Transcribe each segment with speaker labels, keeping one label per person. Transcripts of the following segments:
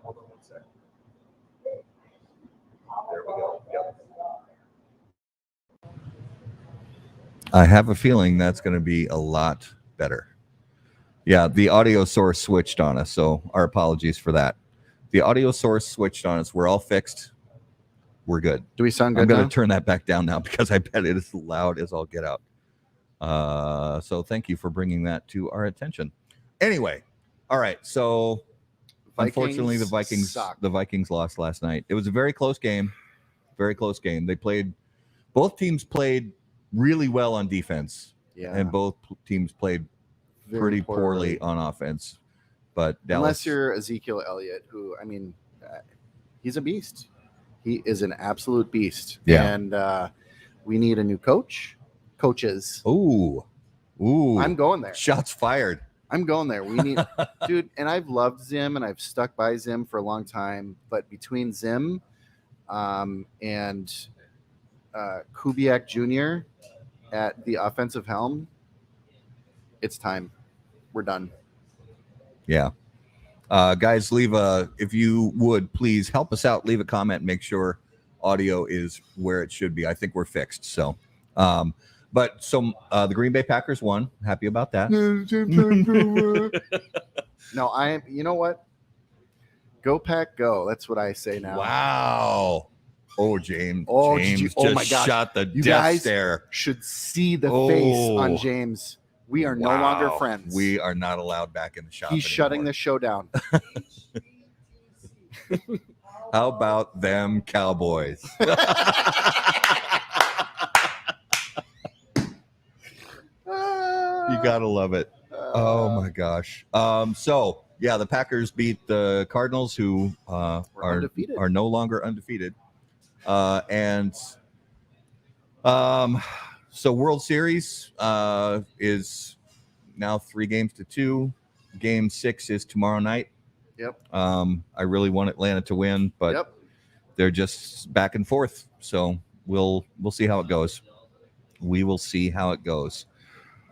Speaker 1: Hold on one sec. There we go. Yep. I have a feeling that's going to be a lot better. Yeah, the audio source switched on us, so our apologies for that. The audio source switched on us. We're all fixed. We're good.
Speaker 2: Do we sound good?
Speaker 1: I'm going to turn that back down now because I bet it is loud as all get out. So thank you for bringing that to our attention. Anyway, all right. So unfortunately, the Vikings lost last night. It was a very close game. Very close game. Both teams played really well on defense.
Speaker 2: Yeah.
Speaker 1: And both teams played pretty poorly on offense. But
Speaker 2: unless you're Ezekiel Elliott, who, I mean, he's a beast. He is an absolute beast.
Speaker 1: Yeah.
Speaker 2: And we need a new coaches.
Speaker 1: Ooh.
Speaker 2: I'm going there.
Speaker 1: Shots fired.
Speaker 2: I'm going there. We need, dude, and I've loved Zim and I've stuck by Zim for a long time. But between Zim and Kubiak Jr. at the offensive helm, it's time. We're done.
Speaker 1: Yeah. Guys, if you would, please help us out. Leave a comment. Make sure audio is where it should be. I think we're fixed. So, the Green Bay Packers won. Happy about that.
Speaker 2: No, you know what? Go Pack, go. That's what I say now.
Speaker 1: Wow. Oh, James.
Speaker 2: Oh,
Speaker 1: James
Speaker 2: oh
Speaker 1: just
Speaker 2: my gosh.
Speaker 1: shot the
Speaker 2: You
Speaker 1: death
Speaker 2: guys
Speaker 1: stare.
Speaker 2: Should see the face on James. We are no longer friends.
Speaker 1: We are not allowed back in the shop.
Speaker 2: He's shutting the show down.
Speaker 1: How about them Cowboys? You gotta love it. Oh my gosh. The Packers beat the Cardinals, who are no longer undefeated. So World Series is now 3-2. Game 6 is tomorrow night.
Speaker 2: Yep.
Speaker 1: I really want Atlanta to win, but they're just back and forth. So we'll see how it goes. We will see how it goes.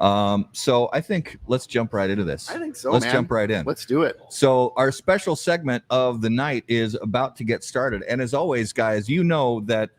Speaker 1: So I think let's jump right into this.
Speaker 2: I think so.
Speaker 1: Let's jump right in.
Speaker 2: Let's do it.
Speaker 1: So our special segment of the night is about to get started. And as always, guys, you know that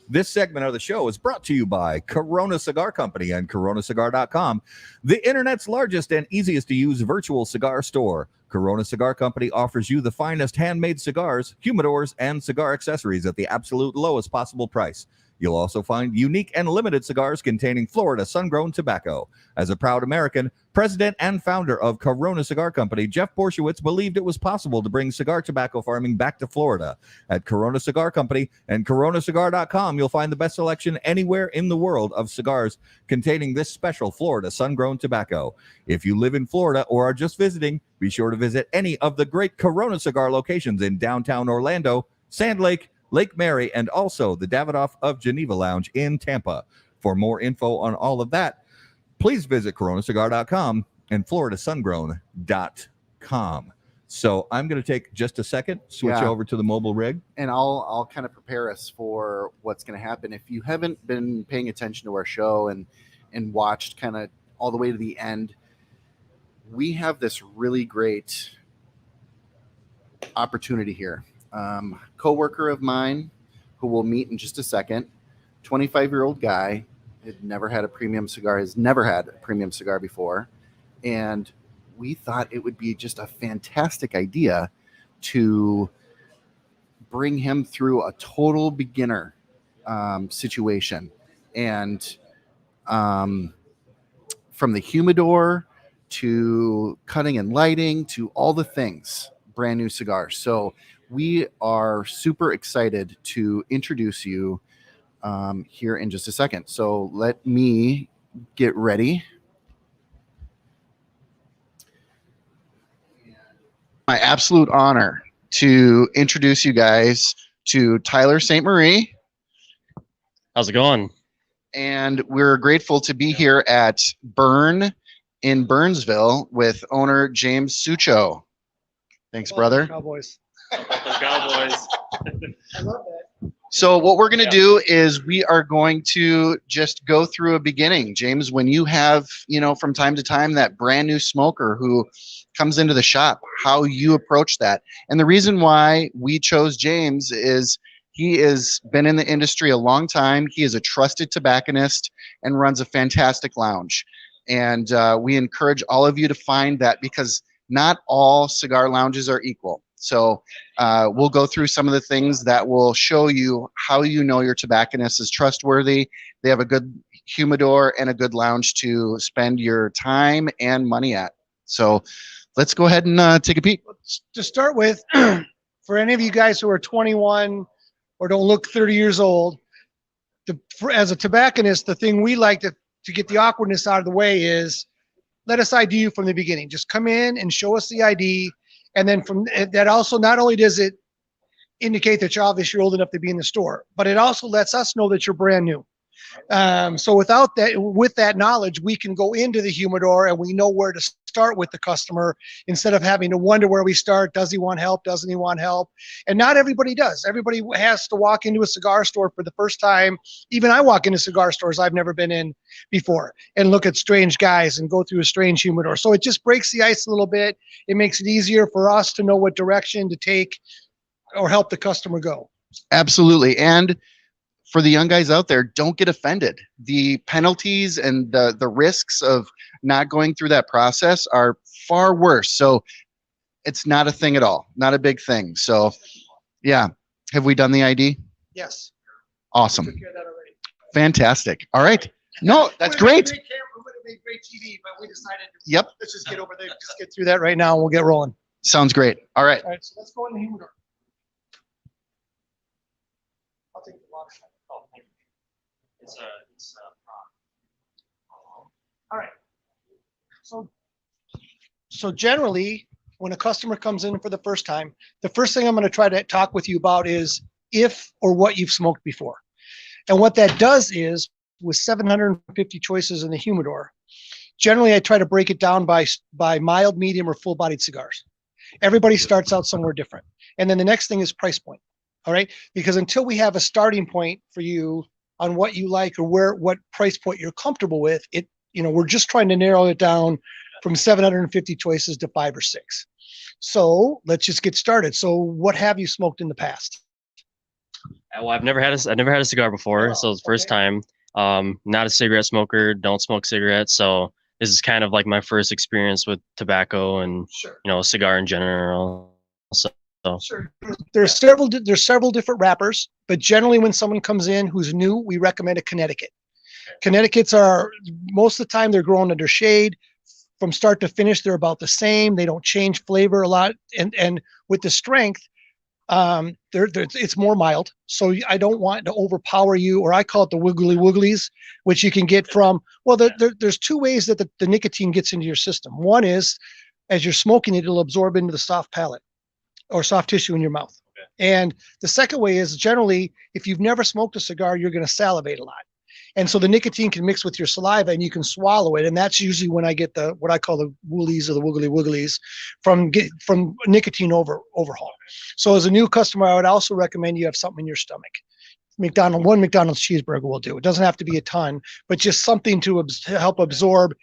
Speaker 1: this segment of the show is brought to you by Corona Cigar Company and coronacigar.com, the internet's largest and easiest to use virtual cigar store. Corona Cigar Company offers you the finest handmade cigars, humidors, and cigar accessories at the absolute lowest possible price. You'll also find unique and limited cigars containing Florida sun-grown tobacco. As a proud American, president and founder of Corona Cigar Company, Jeff Borshowitz believed it was possible to bring cigar tobacco farming back to Florida. At Corona Cigar Company and coronacigar.com, you'll find the best selection anywhere in the world of cigars containing this special Florida sun-grown tobacco. If you live in Florida or are just visiting, be sure to visit any of the great Corona Cigar locations in downtown Orlando, Sand Lake, Lake Mary, and also the Davidoff of Geneva Lounge in Tampa. For more info on all of that, please visit coronacigar.com and floridasungrown.com. So I'm going to take just a second, switch over to the mobile rig.
Speaker 2: And I'll kind of prepare us for what's going to happen. If you haven't been paying attention to our show and watched kind of all the way to the end, we have this really great opportunity here. Coworker of mine who we'll meet in just a second, 25-year-old guy, had never had a premium cigar, has never had a premium cigar before. And we thought it would be just a fantastic idea to bring him through a total beginner situation. And from the humidor to cutting and lighting to all the things, brand new cigars. So we are super excited to introduce you here in just a second. So let me get ready. My absolute honor to introduce you guys to Tyler St. Marie.
Speaker 3: How's it going?
Speaker 2: And we're grateful to be here at Burn in Burnsville with owner James Sucho. Thanks, brother.
Speaker 4: Cowboys.
Speaker 3: Cowboys.
Speaker 4: I love that.
Speaker 2: So what we're going to do is we are going to just go through a beginning. James, when you have, from time to time, that brand new smoker who comes into the shop, how you approach that. And the reason why we chose James is he has been in the industry a long time. He is a trusted tobacconist and runs a fantastic lounge. And we encourage all of you to find that, because not all cigar lounges are equal. So we'll go through some of the things that will show you how you know your tobacconist is trustworthy. They have a good humidor and a good lounge to spend your time and money at. So let's go ahead and take a peek.
Speaker 4: To start with, for any of you guys who are 21 or don't look 30 years old, as a tobacconist, the thing we like to get the awkwardness out of the way is let us ID you from the beginning. Just come in and show us the ID. And then from that also, not only does it indicate that you're obviously old enough to be in the store, but it also lets us know that you're brand new. So with that knowledge, we can go into the humidor and we know where to start with the customer instead of having to wonder where we start. Does he want help? Doesn't he want help? And not everybody does. Everybody has to walk into a cigar store for the first time. Even I walk into cigar stores I've never been in before and look at strange guys and go through a strange humidor. So it just breaks the ice a little bit. It makes it easier for us to know what direction to take or help the customer go.
Speaker 2: Absolutely. And for the young guys out there, don't get offended. The penalties and the risks of not going through that process are far worse. So it's not a thing at all, not a big thing. So yeah, have we done the ID?
Speaker 4: Yes.
Speaker 2: Awesome.
Speaker 4: Took care of that already.
Speaker 2: Fantastic. All right. No, that's great.
Speaker 4: It would have made great TV, but we decided
Speaker 2: Yep.
Speaker 4: let's just get over there, just get through that right now and we'll get rolling.
Speaker 2: Sounds great. All right.
Speaker 4: All right, so let's go in the humidor. I'll take the water.
Speaker 3: Oh, thank you. It's
Speaker 4: All right. So generally, when a customer comes in for the first time, the first thing I'm going to try to talk with you about is if or what you've smoked before. And what that does is, with 750 choices in the humidor, generally I try to break it down by mild, medium, or full-bodied cigars. Everybody starts out somewhere different. And then the next thing is price point. All right. Because until we have a starting point for you on what you like or what price point you're comfortable with, we're just trying to narrow it down from 750 choices to 5 or 6. So let's just get started. So what have you smoked in the past?
Speaker 3: well, I've never had a cigar before, so it's the first time. Not a cigarette smoker, don't smoke cigarettes, so this is kind of like my first experience with tobacco and
Speaker 4: Sure.
Speaker 3: Cigar in general. So
Speaker 4: Sure. There's several different wrappers, but generally when someone comes in who's new, we recommend a Connecticut. Connecticut's are, most of the time they're grown under shade. From start to finish, they're about the same. They don't change flavor a lot. And with the strength, it's more mild. So I don't want to overpower you, or I call it the wiggly wigglies, which you can get from, there's 2 ways that the nicotine gets into your system. One is, as you're smoking it, it'll absorb into the soft palate or soft tissue in your mouth.
Speaker 3: Okay.
Speaker 4: And the second way is, generally, if you've never smoked a cigar, you're going to salivate a lot. And so the nicotine can mix with your saliva and you can swallow it. And that's usually when I get what I call the woolies or the wiggly wigglies from nicotine overhaul. So as a new customer, I would also recommend you have something in your stomach. One McDonald's cheeseburger will do. It doesn't have to be a ton, but just something to help absorb.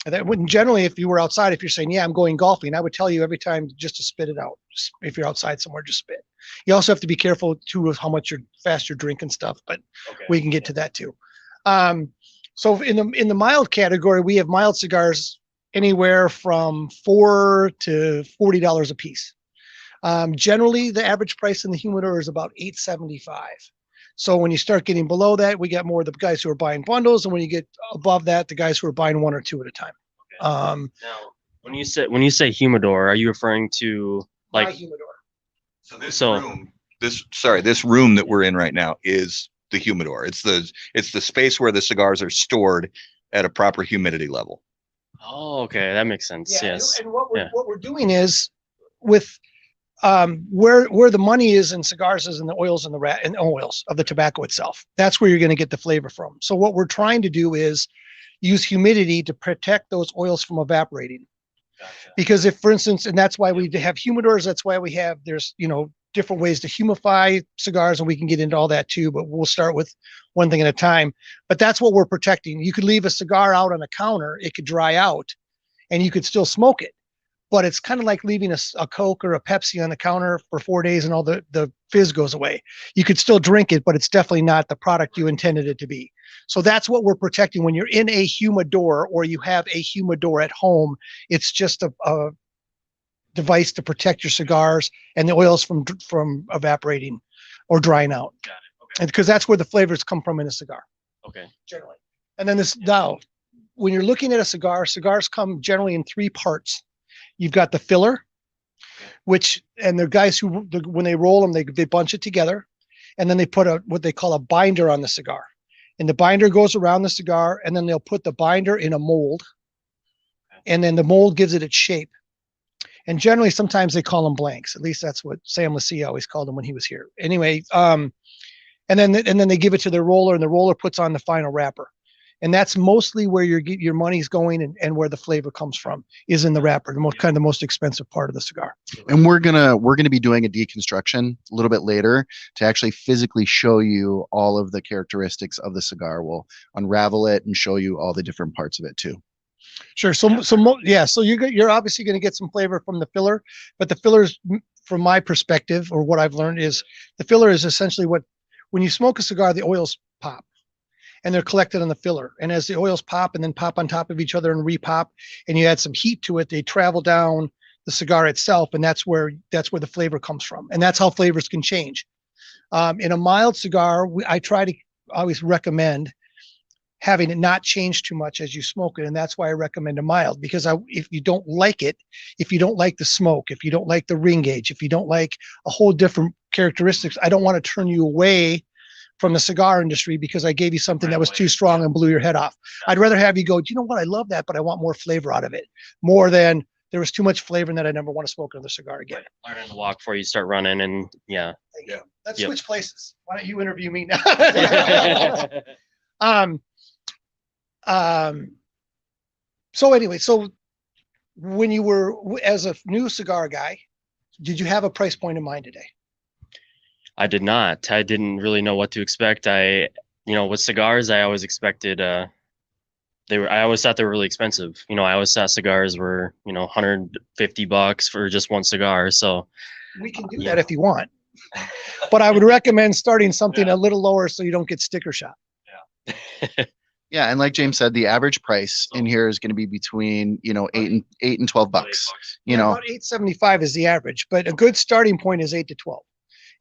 Speaker 4: That wouldn't, generally, if you were outside, if you're saying, yeah, I'm going golfing, I would tell you every time just to spit it out. If you're outside somewhere, just spit. You also have to be careful too of how much fast you're drinking stuff, but we can get to that too. So in the mild category, we have mild cigars anywhere from $4 to $40 a piece. Generally, the average price in the humidor is about $8.75. So when you start getting below that, we get more of the guys who are buying bundles, and when you get above that, the guys who are buying 1 or 2 at a time.
Speaker 3: now, when you say humidor, are you referring to like
Speaker 4: my humidor?
Speaker 1: So this room that we're in right now is the humidor. It's the space where the cigars are stored at a proper humidity level.
Speaker 3: Oh, okay, that makes sense.
Speaker 4: Yeah,
Speaker 3: Yes.
Speaker 4: and what we're doing is with where the money is in cigars is in the oils and the oils of the tobacco itself. That's where you're going to get the flavor from. So what we're trying to do is use humidity to protect those oils from evaporating.
Speaker 3: Gotcha.
Speaker 4: Because if, for instance, and that's why we have humidors, that's why there's different ways to humidify cigars, and we can get into all that too, but we'll start with one thing at a time. But that's what we're protecting. You could leave a cigar out on a counter, it could dry out, and you could still smoke it. But it's kind of like leaving a Coke or a Pepsi on the counter for 4 days and all the fizz goes away. You could still drink it, but it's definitely not the product you intended it to be. So that's what we're protecting. When you're in a humidor or you have a humidor at home, it's just a device to protect your cigars and the oils from evaporating or drying out.
Speaker 3: Got it. Okay.
Speaker 4: And because that's where the flavors come from in a cigar.
Speaker 3: Okay.
Speaker 4: Generally. And then now, when you're looking at a cigar, cigars come generally in 3 parts. You've got the filler, and they're guys who, when they roll them, they bunch it together, and then they put what they call a binder on the cigar. And the binder goes around the cigar, and then they'll put the binder in a mold, and then the mold gives it its shape. And generally, sometimes they call them blanks. At least that's what Sam Lassie always called them when he was here. Anyway, and then they give it to their roller, and the roller puts on the final wrapper. And that's mostly where your money's going, and where the flavor comes from is in the wrapper, the most expensive part of the cigar.
Speaker 2: And we're gonna be doing a deconstruction a little bit later to actually physically show you all of the characteristics of the cigar. We'll unravel it and show you all the different parts of it too.
Speaker 4: Sure. So you're obviously going to get some flavor from the filler, but the fillers, from my perspective, or what I've learned, is the filler is essentially when you smoke a cigar, the oils pop. And they're collected on the filler. And as the oils pop and then pop on top of each other and repop, and you add some heat to it, they travel down the cigar itself, and that's where the flavor comes from. And that's how flavors can change. In a mild cigar, I try to always recommend having it not change too much as you smoke it, and that's why I recommend a mild. Because if you don't like it, if you don't like the smoke, if you don't like the ring gauge, if you don't like a whole different characteristics, I don't want to turn you away from the cigar industry because I gave you something that was too strong and blew your head off. I'd rather have you go, you know what, I love that, but I want more flavor out of it. More than there was too much flavor and that I never want to smoke another cigar again.
Speaker 3: Learning to walk before you start running, and yeah.
Speaker 4: Let's switch places. Why don't you interview me now? So anyway, so when you were, as a new cigar guy, did you have a price point in mind today?
Speaker 3: I did not. I didn't really know what to expect. With cigars, I always expected I always thought they were really expensive. I always thought cigars were, $150 for just one cigar. So
Speaker 4: we can do that if you want. But I would recommend starting something a little lower so you don't get sticker shock.
Speaker 3: Yeah.
Speaker 2: Yeah, and like James said, the average price in here is going to be between $8 and $12.
Speaker 4: About $8.75 is the average, but a good starting point is $8 to $12.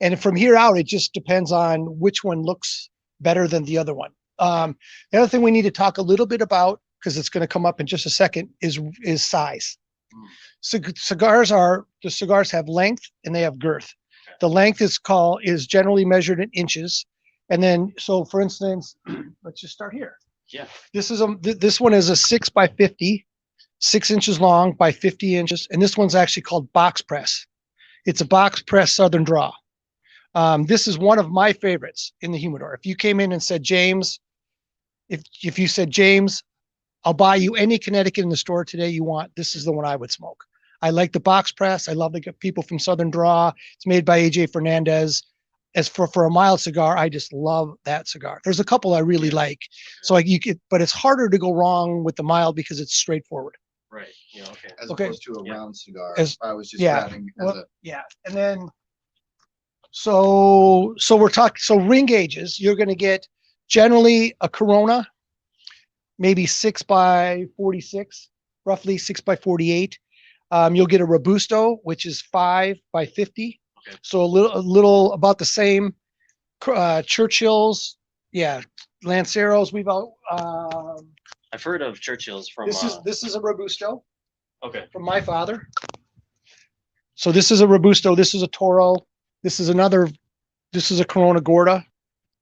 Speaker 4: And from here out, it just depends on which one looks better than the other one. The other thing we need to talk a little bit about, because it's going to come up in just a second, is size. Cigars have length and they have girth. The length is generally measured in inches. And then, so for instance, let's just start here.
Speaker 3: Yeah.
Speaker 4: This one is a 6 by 50, 6 inches long by 50 inches. And this one's actually called box press. It's a box press Southern Draw. This is one of my favorites in the humidor. If you came in and said, James, if you said, James, I'll buy you any Connecticut in the store today you want, this is the one I would smoke. I like the box press. I love the people from Southern Draw. It's made by AJ Fernandez. As for a mild cigar, I just love that cigar. There's a couple I really like. So but it's harder to go wrong with the mild because it's straightforward.
Speaker 3: Right. Yeah. Okay.
Speaker 2: As opposed to a round cigar. I was just
Speaker 4: grabbing and then so we're talking, so ring gauges, you're going to get generally a Corona, maybe 6 by 46, roughly 6 by 48. You'll get a Robusto, which is 5 by 50. Okay. So a little about the same. Churchills, Lanceros.
Speaker 3: I've heard of Churchills from.
Speaker 4: This is a Robusto.
Speaker 3: Okay.
Speaker 4: From my father. So this is a Robusto. This is a Toro. This is a Corona Gorda.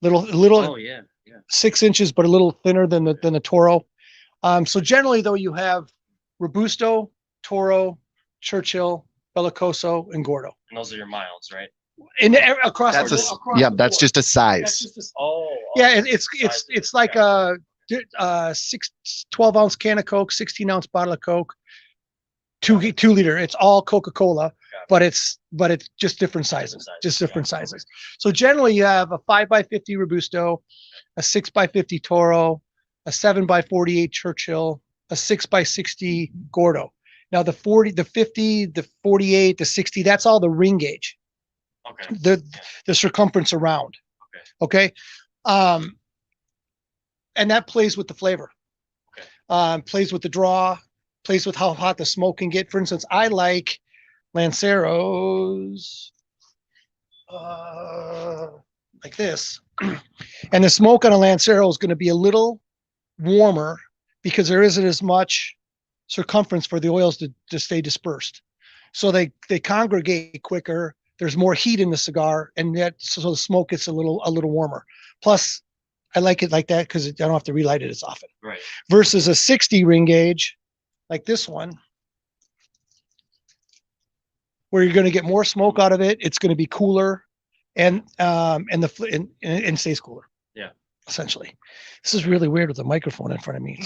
Speaker 4: Little.
Speaker 3: Oh yeah.
Speaker 4: 6 inches, but a little thinner than the Toro. So generally, though, you have Robusto, Toro, Churchill, Bellicoso, and Gordo.
Speaker 3: And those are your milds, right?
Speaker 4: And across
Speaker 2: that's just a size.
Speaker 4: It's like a 12-ounce can of Coke, 16-ounce bottle of Coke, 2 liter. It's all Coca-Cola. but it's just different sizes, So generally you have a 5x50 Robusto, a 6x50 Toro, a 7x48 Churchill, a 6x60 Gordo. Now the 40, the 50, the 48, the 60, that's all the ring gauge.
Speaker 3: Okay.
Speaker 4: The circumference around. Okay. And that plays with the flavor.
Speaker 3: Okay.
Speaker 4: Plays with the draw, plays with how hot the smoke can get. For instance, I like Lanceros like this. And the smoke on a Lancero is going to be a little warmer because there isn't as much circumference for the oils to stay dispersed. So they congregate quicker. There's more heat in the cigar, and so the smoke gets a little warmer. Plus, I like it like that because I don't have to relight it as often.
Speaker 3: Right.
Speaker 4: Versus a 60 ring gauge, like this one, where you're going to get more smoke out of it. It's going to be cooler, and stays cooler.
Speaker 3: Yeah.
Speaker 4: Essentially, this is really weird with the microphone in front of me.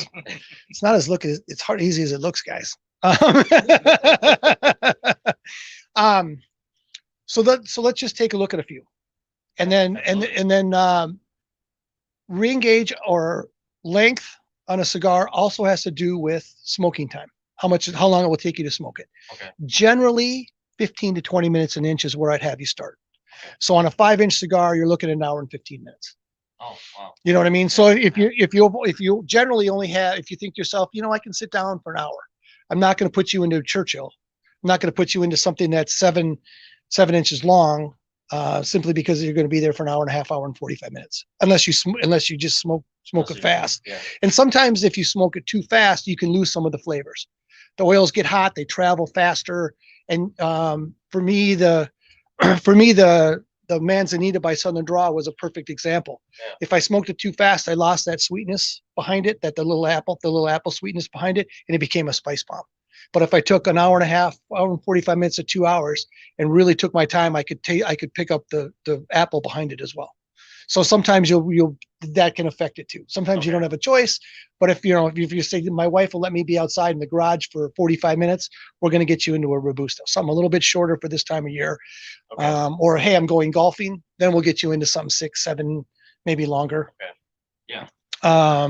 Speaker 4: It's not as it's hard easy as it looks, guys. So let's just take a look at a few, and then ring gauge or length on a cigar also has to do with smoking time. How long it will take you to smoke it.
Speaker 3: Okay.
Speaker 4: Generally, 15 to 20 minutes an inch is where I'd have you start. So on a 5-inch cigar, you're looking at an hour and 15 minutes.
Speaker 3: Oh, wow.
Speaker 4: You know what I mean? So if you generally only have, if you think to yourself, I can sit down for an hour, I'm not going to put you into Churchill. I'm not going to put you into something that's seven inches long, simply because you're going to be there for an hour and a half, hour and 45 minutes, unless you just smoke it fast.
Speaker 3: Yeah.
Speaker 4: And sometimes if you smoke it too fast, you can lose some of the flavors. The oils get hot, they travel faster. And for me, the Manzanita by Southern Draw was a perfect example.
Speaker 3: Yeah.
Speaker 4: If I smoked it too fast, I lost that sweetness behind it, the little apple sweetness behind it, and it became a spice bomb. But if I took an hour and a half, hour and 45 minutes to 2 hours and really took my time, I could pick up the apple behind it as well. So sometimes that can affect it too. Sometimes you don't have a choice, but if you say my wife will let me be outside in the garage for 45 minutes, we're going to get you into a Robusto, something a little bit shorter for this time of year.
Speaker 3: Okay.
Speaker 4: Or hey, I'm going golfing, then we'll get you into something 6, 7, maybe longer.
Speaker 3: Okay. Yeah.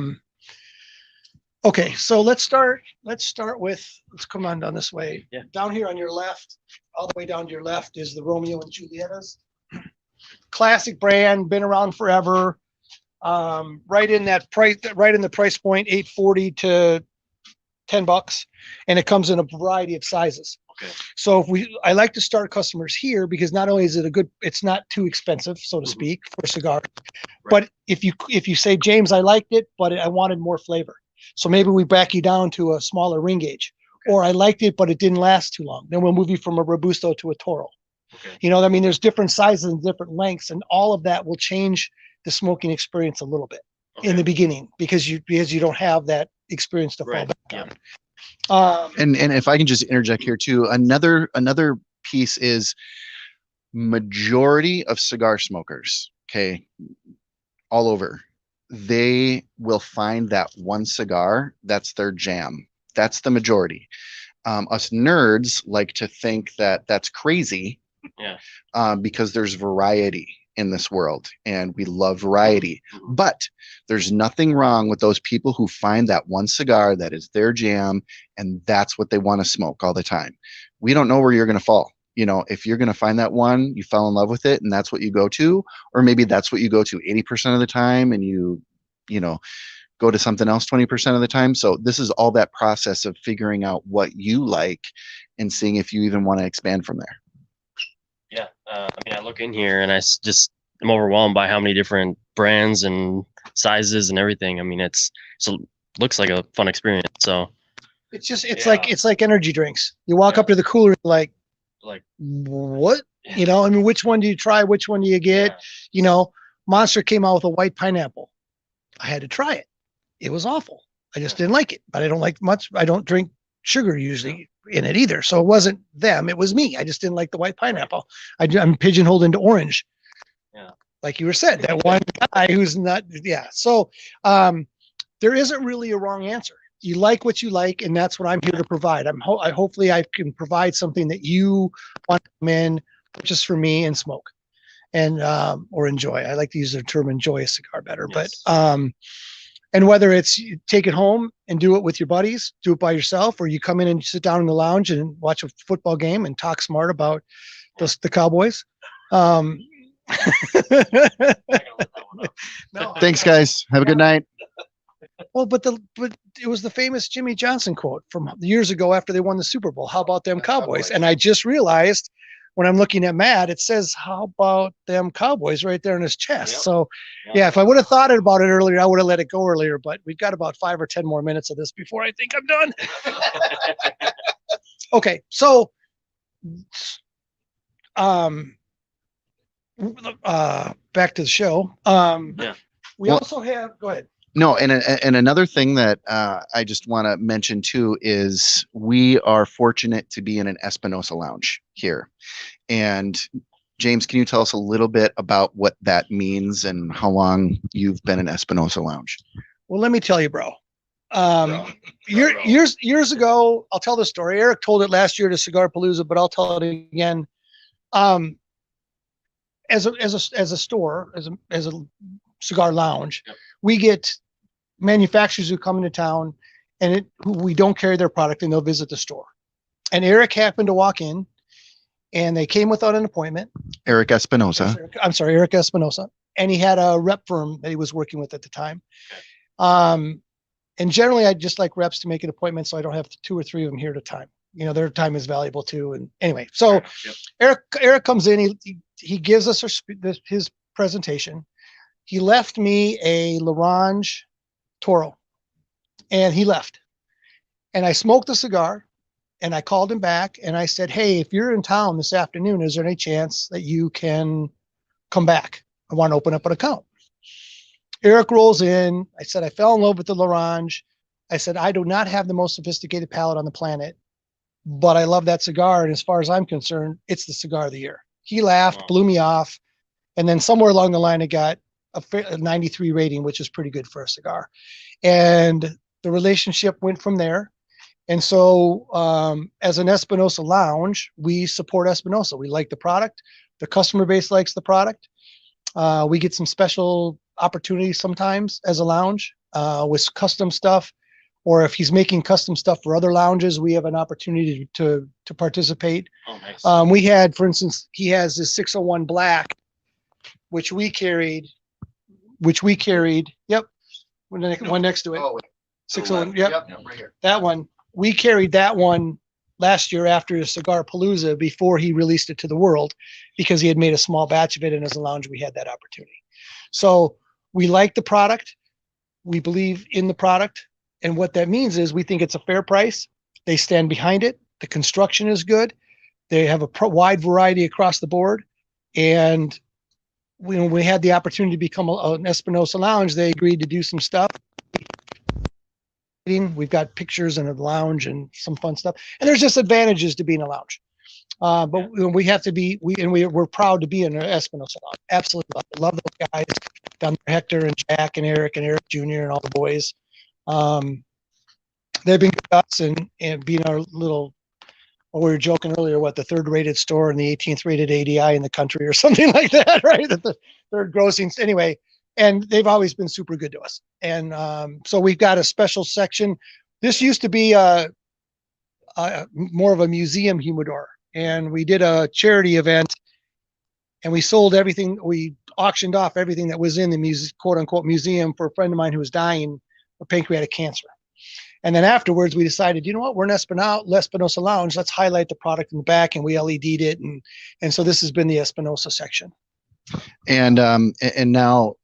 Speaker 4: Okay, so let's start with, let's come on down this way.
Speaker 3: Yeah.
Speaker 4: Down here on your left, all the way down to your left is the Romeo and Julietas. Classic brand, been around forever. Right in the price point, $8.40 to $10, and it comes in a variety of sizes.
Speaker 3: Okay.
Speaker 4: So I like to start customers here because not only is it it's not too expensive, so to speak, for a cigar, but if you say, James, I liked it, but I wanted more flavor. So maybe we back you down to a smaller ring gauge, or I liked it, but it didn't last too long. Then we'll move you from a Robusto to a Toro.
Speaker 3: Okay.
Speaker 4: There's different sizes and different lengths, and all of that will change the smoking experience a little bit in the beginning because you don't have that experience to fall back on.
Speaker 2: And if I can just interject here too, another piece is majority of cigar smokers, okay, all over, they will find that one cigar that's their jam. That's the majority. Us nerds like to think that that's crazy.
Speaker 3: Yeah.
Speaker 2: Because there's variety in this world and we love variety. But there's nothing wrong with those people who find that one cigar that is their jam and that's what they want to smoke all the time. We don't know where you're going to fall. If you're going to find that one, you fell in love with it and that's what you go to, or maybe that's what you go to 80% of the time and you go to something else 20% of the time. So this is all that process of figuring out what you like and seeing if you even want to expand from there.
Speaker 3: Yeah. I look in here and I'm overwhelmed by how many different brands and sizes and everything. It looks like a fun experience. So
Speaker 4: it's like energy drinks. You walk up to the cooler, like what? Which one do you try? Which one do you get?
Speaker 3: Yeah.
Speaker 4: Monster came out with a white pineapple. I had to try it. It was awful. I just didn't like it, but I don't like much. I don't drink sugar usually in it either. So it wasn't them, it was me. I just didn't like the white pineapple. I'm pigeonholed into orange.
Speaker 3: Yeah.
Speaker 4: Like you were said, that one guy who's not, yeah. So there isn't really a wrong answer. you like what you like, and that's what I'm here to provide. Hopefully I can provide something that you want to come in, purchase for me, and smoke, and or enjoy. I like to use the term enjoy a cigar better,
Speaker 3: Yes.
Speaker 4: but and whether it's you take it home and do it with your buddies, do it by yourself, or you come in and sit down in the lounge and watch a football game and talk smart about the Cowboys. No,
Speaker 2: Thanks, guys. Have a good night.
Speaker 4: well, but it was the famous Jimmy Johnson quote from years ago after they won the Super Bowl. How about them Cowboys? And I just realized when I'm looking at Matt, it says, how about them Cowboys right there in his chest.
Speaker 3: Yep.
Speaker 4: So yeah, if I would have thought about it earlier, I would have let it go earlier, but we've got about 5 or 10 more minutes of this before I think I'm done. Okay. So, back to the show. We
Speaker 2: Well-
Speaker 4: also have, go ahead.
Speaker 2: No, and another thing that I just want to mention too is we are fortunate to be in an Espinosa lounge here. And James, can you tell us a little bit about what that means and how long you've been in Espinosa lounge?
Speaker 4: Well, let me tell you, bro. Years ago, I'll tell the story. Eric told it last year to Cigar Palooza, but I'll tell it again. As a store, as a cigar lounge,
Speaker 3: Yep.
Speaker 4: we get manufacturers who come into town and we don't carry their product, and they'll visit the store. And Eric happened to walk in, and they came without an appointment.
Speaker 2: Eric Espinosa.
Speaker 4: I'm sorry, Eric Espinosa, and he had a rep firm that he was working with at the time. And generally, I just like reps to make an appointment, so I don't have 2 or 3 of them here at a time. You know, their time is valuable too. And anyway, so
Speaker 3: Yep.
Speaker 4: Eric comes in, he gives us his presentation. He left me a L'Orange Toro, and he left. And I smoked the cigar, and I called him back, and I said, hey, if you're in town this afternoon, is there any chance that you can come back? I want to open up an account. Eric rolls in. I said, I fell in love with the L'Orange. I said, I do not have the most sophisticated palate on the planet, but I love that cigar. And as far as I'm concerned, it's the cigar of the year. He laughed,
Speaker 3: Wow.
Speaker 4: blew me off. And then somewhere along the line, it got a 93 rating, which is pretty good for a cigar. And the relationship went from there. And so as an Espinosa lounge, we support Espinosa. We like the product. The customer base likes the product. We get some special opportunities sometimes as a lounge with custom stuff, or if he's making custom stuff for other lounges, we have an opportunity to participate.
Speaker 3: Oh, nice.
Speaker 4: We had, for instance, he has this 601 Black, which we carried. Yep. One next to it.
Speaker 2: Oh,
Speaker 4: 601. Yep.
Speaker 2: right here.
Speaker 4: That one. We carried that one last year after Cigar Palooza before he released it to the world, because he had made a small batch of it, and as a lounge, we had that opportunity. So we like the product. We believe in the product. And what that means is we think it's a fair price. They stand behind it. The construction is good. They have a wide variety across the board. And when we had the opportunity to become an Espinosa lounge, they agreed to do some stuff. We've got pictures in a lounge and some fun stuff. And there's just advantages to being a lounge. But we have to be, we're proud to be in an Espinosa lounge. Absolutely. Love those guys down there, Hector and Jack and Eric Jr. and all the boys. They've been good to us and being our little, we were joking earlier, the 3rd rated store and the 18th rated ADI in the country or something like that, right? The 3rd grossing. Anyway, and they've always been super good to us. And so we've got a special section. This used to be more of a museum humidor. And we did a charity event, and we sold everything. We auctioned off everything that was in the quote unquote museum for a friend of mine who was dying of pancreatic cancer. And then afterwards, we decided, you know what, we're in Espinosa Lounge. Let's highlight the product in the back, and we LED'd it. And so this has been the Espinosa section.
Speaker 2: And now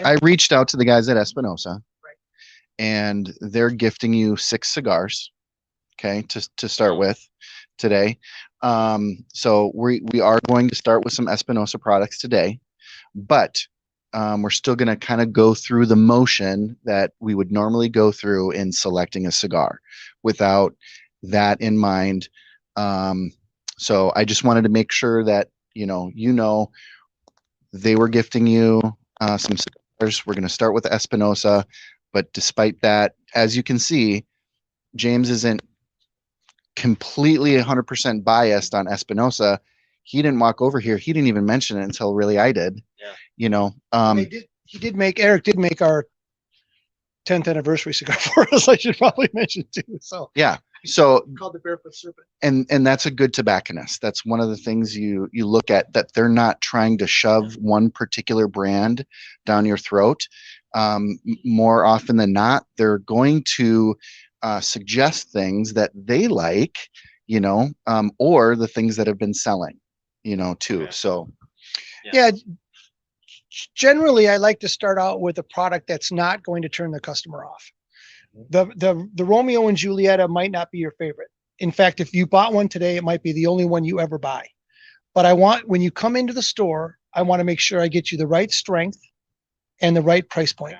Speaker 2: I reached out to the guys at Espinosa,
Speaker 4: Right.
Speaker 2: and they're gifting you 6 cigars, okay, to start with today. So we are going to start with some Espinosa products today, but we're still going to kind of go through the motion that we would normally go through in selecting a cigar without that in mind. So I just wanted to make sure that, they were gifting you some cigars. We're going to start with Espinosa, but despite that, as you can see, James isn't completely 100% biased on Espinosa. He didn't walk over here. He didn't even mention it until really I did.
Speaker 3: Yeah.
Speaker 2: You know,
Speaker 4: Eric did make our 10th anniversary cigar for us. I should probably mention too. So
Speaker 2: yeah. So
Speaker 4: called the Barefoot Serpent.
Speaker 2: and that's a good tobacconist. That's one of the things you look at, that they're not trying to shove one particular brand down your throat. More often than not, they're going to suggest things that they like, you know, or the things that have been selling, you know, too.
Speaker 3: Okay.
Speaker 2: So
Speaker 4: Yeah. Generally, I like to start out with a product that's not going to turn the customer off. The Romeo and Julieta might not be your favorite. In fact, if you bought one today, it might be the only one you ever buy. But when you come into the store, I want to make sure I get you the right strength and the right price point.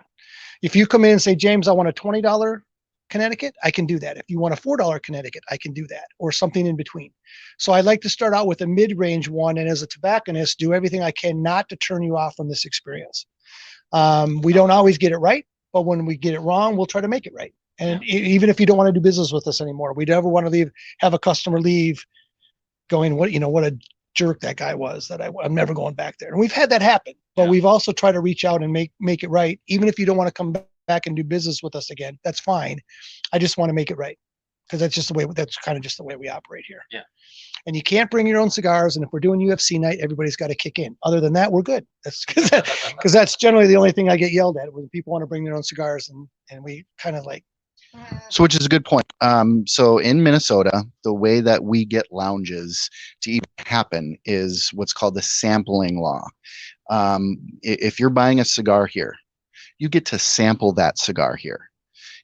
Speaker 4: If you come in and say, James, I want a $20 Connecticut, I can do that. If you want a $4 Connecticut, I can do that, or something in between. So I like to start out with a mid-range one, and as a tobacconist, do everything I can not to turn you off from this experience. We don't always get it right, but when we get it wrong, we'll try to make it right. And even if you don't want to do business with us anymore, we never want to have a customer leave going, what a jerk that guy was, that I'm never going back there. And we've had that happen, but we've also tried to reach out and make it right. Even if you don't want to come back and do business with us again, that's fine. I just want to make it right, because that's kind of just the way we operate here.
Speaker 3: Yeah.
Speaker 4: And you can't bring your own cigars. And if we're doing UFC night, everybody's got to kick in. Other than that, we're good. That's because that's generally the only thing I get yelled at, when people want to bring their own cigars, and we kind of like.
Speaker 2: So, which is a good point. So in Minnesota, the way that we get lounges to even happen is what's called the sampling law. If you're buying a cigar here, you get to sample that cigar here.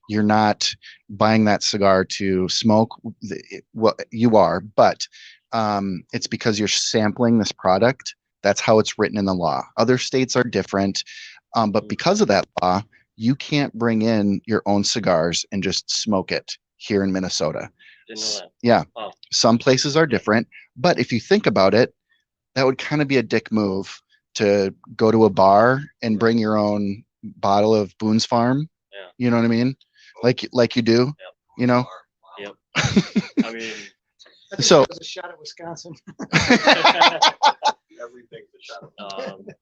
Speaker 2: You're not buying that cigar to smoke. Well, you are, but it's because you're sampling this product. That's how it's written in the law. Other states are different, but because of that law, you can't bring in your own cigars and just smoke it here in Minnesota.
Speaker 3: Didn't know that.
Speaker 2: Yeah,
Speaker 3: Wow.
Speaker 2: Some places are different, but if you think about it, that would kind of be a dick move to go to a bar and bring your own bottle of Boone's Farm.
Speaker 3: Yeah.
Speaker 2: You know what I mean? Like you do.
Speaker 3: Yep.
Speaker 2: You know.
Speaker 3: Yep. I mean,
Speaker 2: So
Speaker 4: that was a shot at Wisconsin.
Speaker 5: Everything's a shot.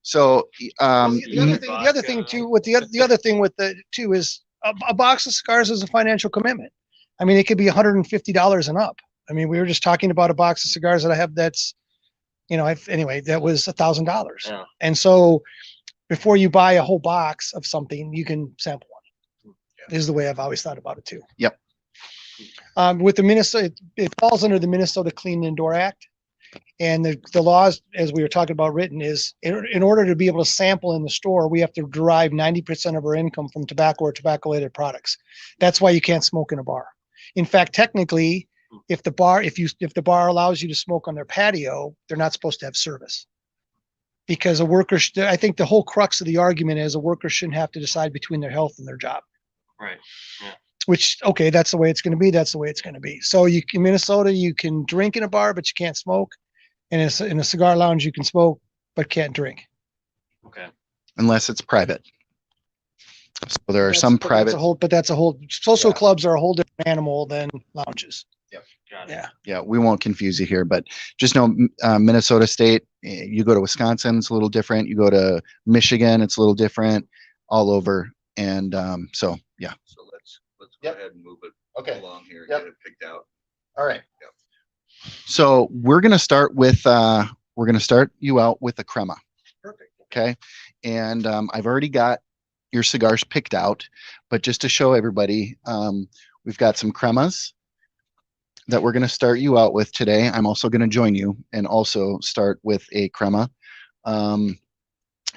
Speaker 2: So
Speaker 4: The other thing too, with the other thing with the two is a box of cigars is a financial commitment. I mean, it could be $150 and up. I mean, we were just talking about a box of cigars that I have that's, that was $1,000.
Speaker 3: Yeah.
Speaker 4: And so before you buy a whole box of something, you can sample one. This is the way I've always thought about it too.
Speaker 2: Yep.
Speaker 4: With the Minnesota, it falls under the Minnesota Clean Indoor Act. And the laws, as we were talking about written, is in order to be able to sample in the store, we have to derive 90% of our income from tobacco or tobacco-related products. That's why you can't smoke in a bar. In fact, technically, if the bar allows you to smoke on their patio, they're not supposed to have service. Because a worker, I think the whole crux of the argument is a worker shouldn't have to decide between their health and their job.
Speaker 3: right. Yeah.
Speaker 4: Which, okay, that's the way it's going to be. That's the way it's going to be. So in Minnesota, you can drink in a bar, but you can't smoke. And in a cigar lounge, you can smoke, but can't drink.
Speaker 3: Okay.
Speaker 2: unless it's private. So there are some private.
Speaker 4: That's a whole. Social clubs are a whole different animal than lounges.
Speaker 3: Got it.
Speaker 4: Yeah.
Speaker 2: Yeah, we won't confuse you here, but just know Minnesota State, you go to Wisconsin, it's a little different. You go to Michigan, it's a little different, all over. And so, yeah.
Speaker 1: So let's go ahead and move it along here and get it picked out.
Speaker 2: All right. So we're going to start you out with a crema.
Speaker 4: Perfect.
Speaker 2: Okay. And I've already got your cigars picked out, but just to show everybody, we've got some cremas that we're going to start you out with today. I'm also going to join you and also start with a crema. And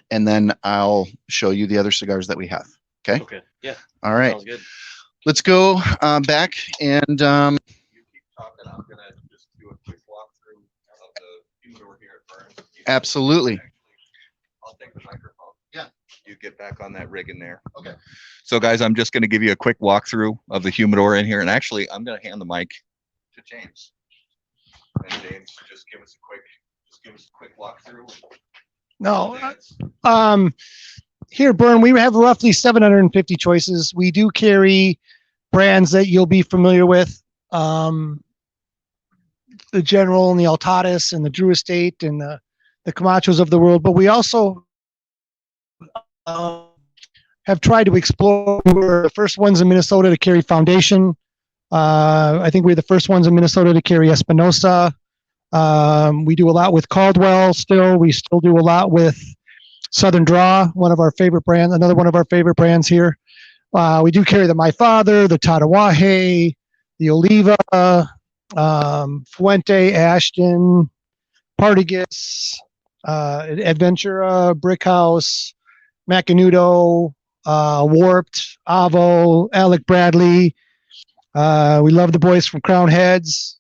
Speaker 2: then I'll show you the other cigars that we have. Okay.
Speaker 3: Okay. Yeah.
Speaker 2: All right.
Speaker 3: Sounds good.
Speaker 2: Let's go back and
Speaker 1: You keep talking. I'm gonna just do a quick walkthrough of the humidor here at Burns.
Speaker 2: absolutely.
Speaker 1: I'll take the microphone.
Speaker 2: Yeah.
Speaker 1: You get back on that rig in there.
Speaker 2: Okay.
Speaker 1: So guys, I'm just going to give you a quick walkthrough of the humidor in here. And actually, I'm going to hand the mic to James. And James, just give us a quick walkthrough.
Speaker 4: No. Here, Bern, we have roughly 750 choices. We do carry brands that you'll be familiar with. The General and the Altadas and the Drew Estate and the Camachos of the world. But we also have tried to explore. We were the first ones in Minnesota to carry Foundation. I think we were the first ones in Minnesota to carry Espinosa. We do a lot with Caldwell still. We still do a lot with Southern Draw, one of our favorite brands, another one of our favorite brands here. We do carry the My Father, the Tatawahe, the Oliva, Fuente, Ashton, Partagas, Adventura, Brickhouse, Macanudo, Warped, Avo, Alec Bradley. We love the boys from Crown Heads.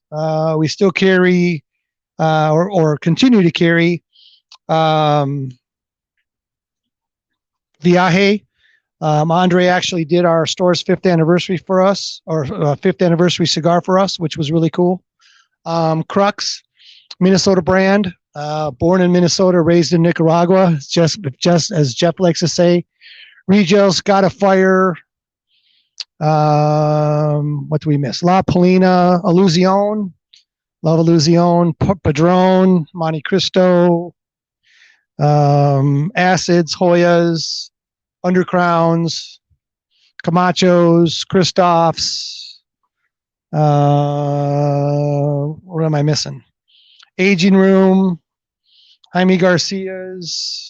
Speaker 4: We still carry or continue to carry Viaje. Andre actually did our store's 5th anniversary for us, or 5th anniversary cigar for us, which was really cool. Crux, Minnesota brand, born in Minnesota, raised in Nicaragua, just as Jeff likes to say. Regels, Got a Fire. What do we miss? La Polina, Illusion, Love Illusion, Padron, Monte Cristo, Acids, Hoyas, Undercrowns, Camachos, Christophs. What am I missing? Aging Room, Jaime Garcia's.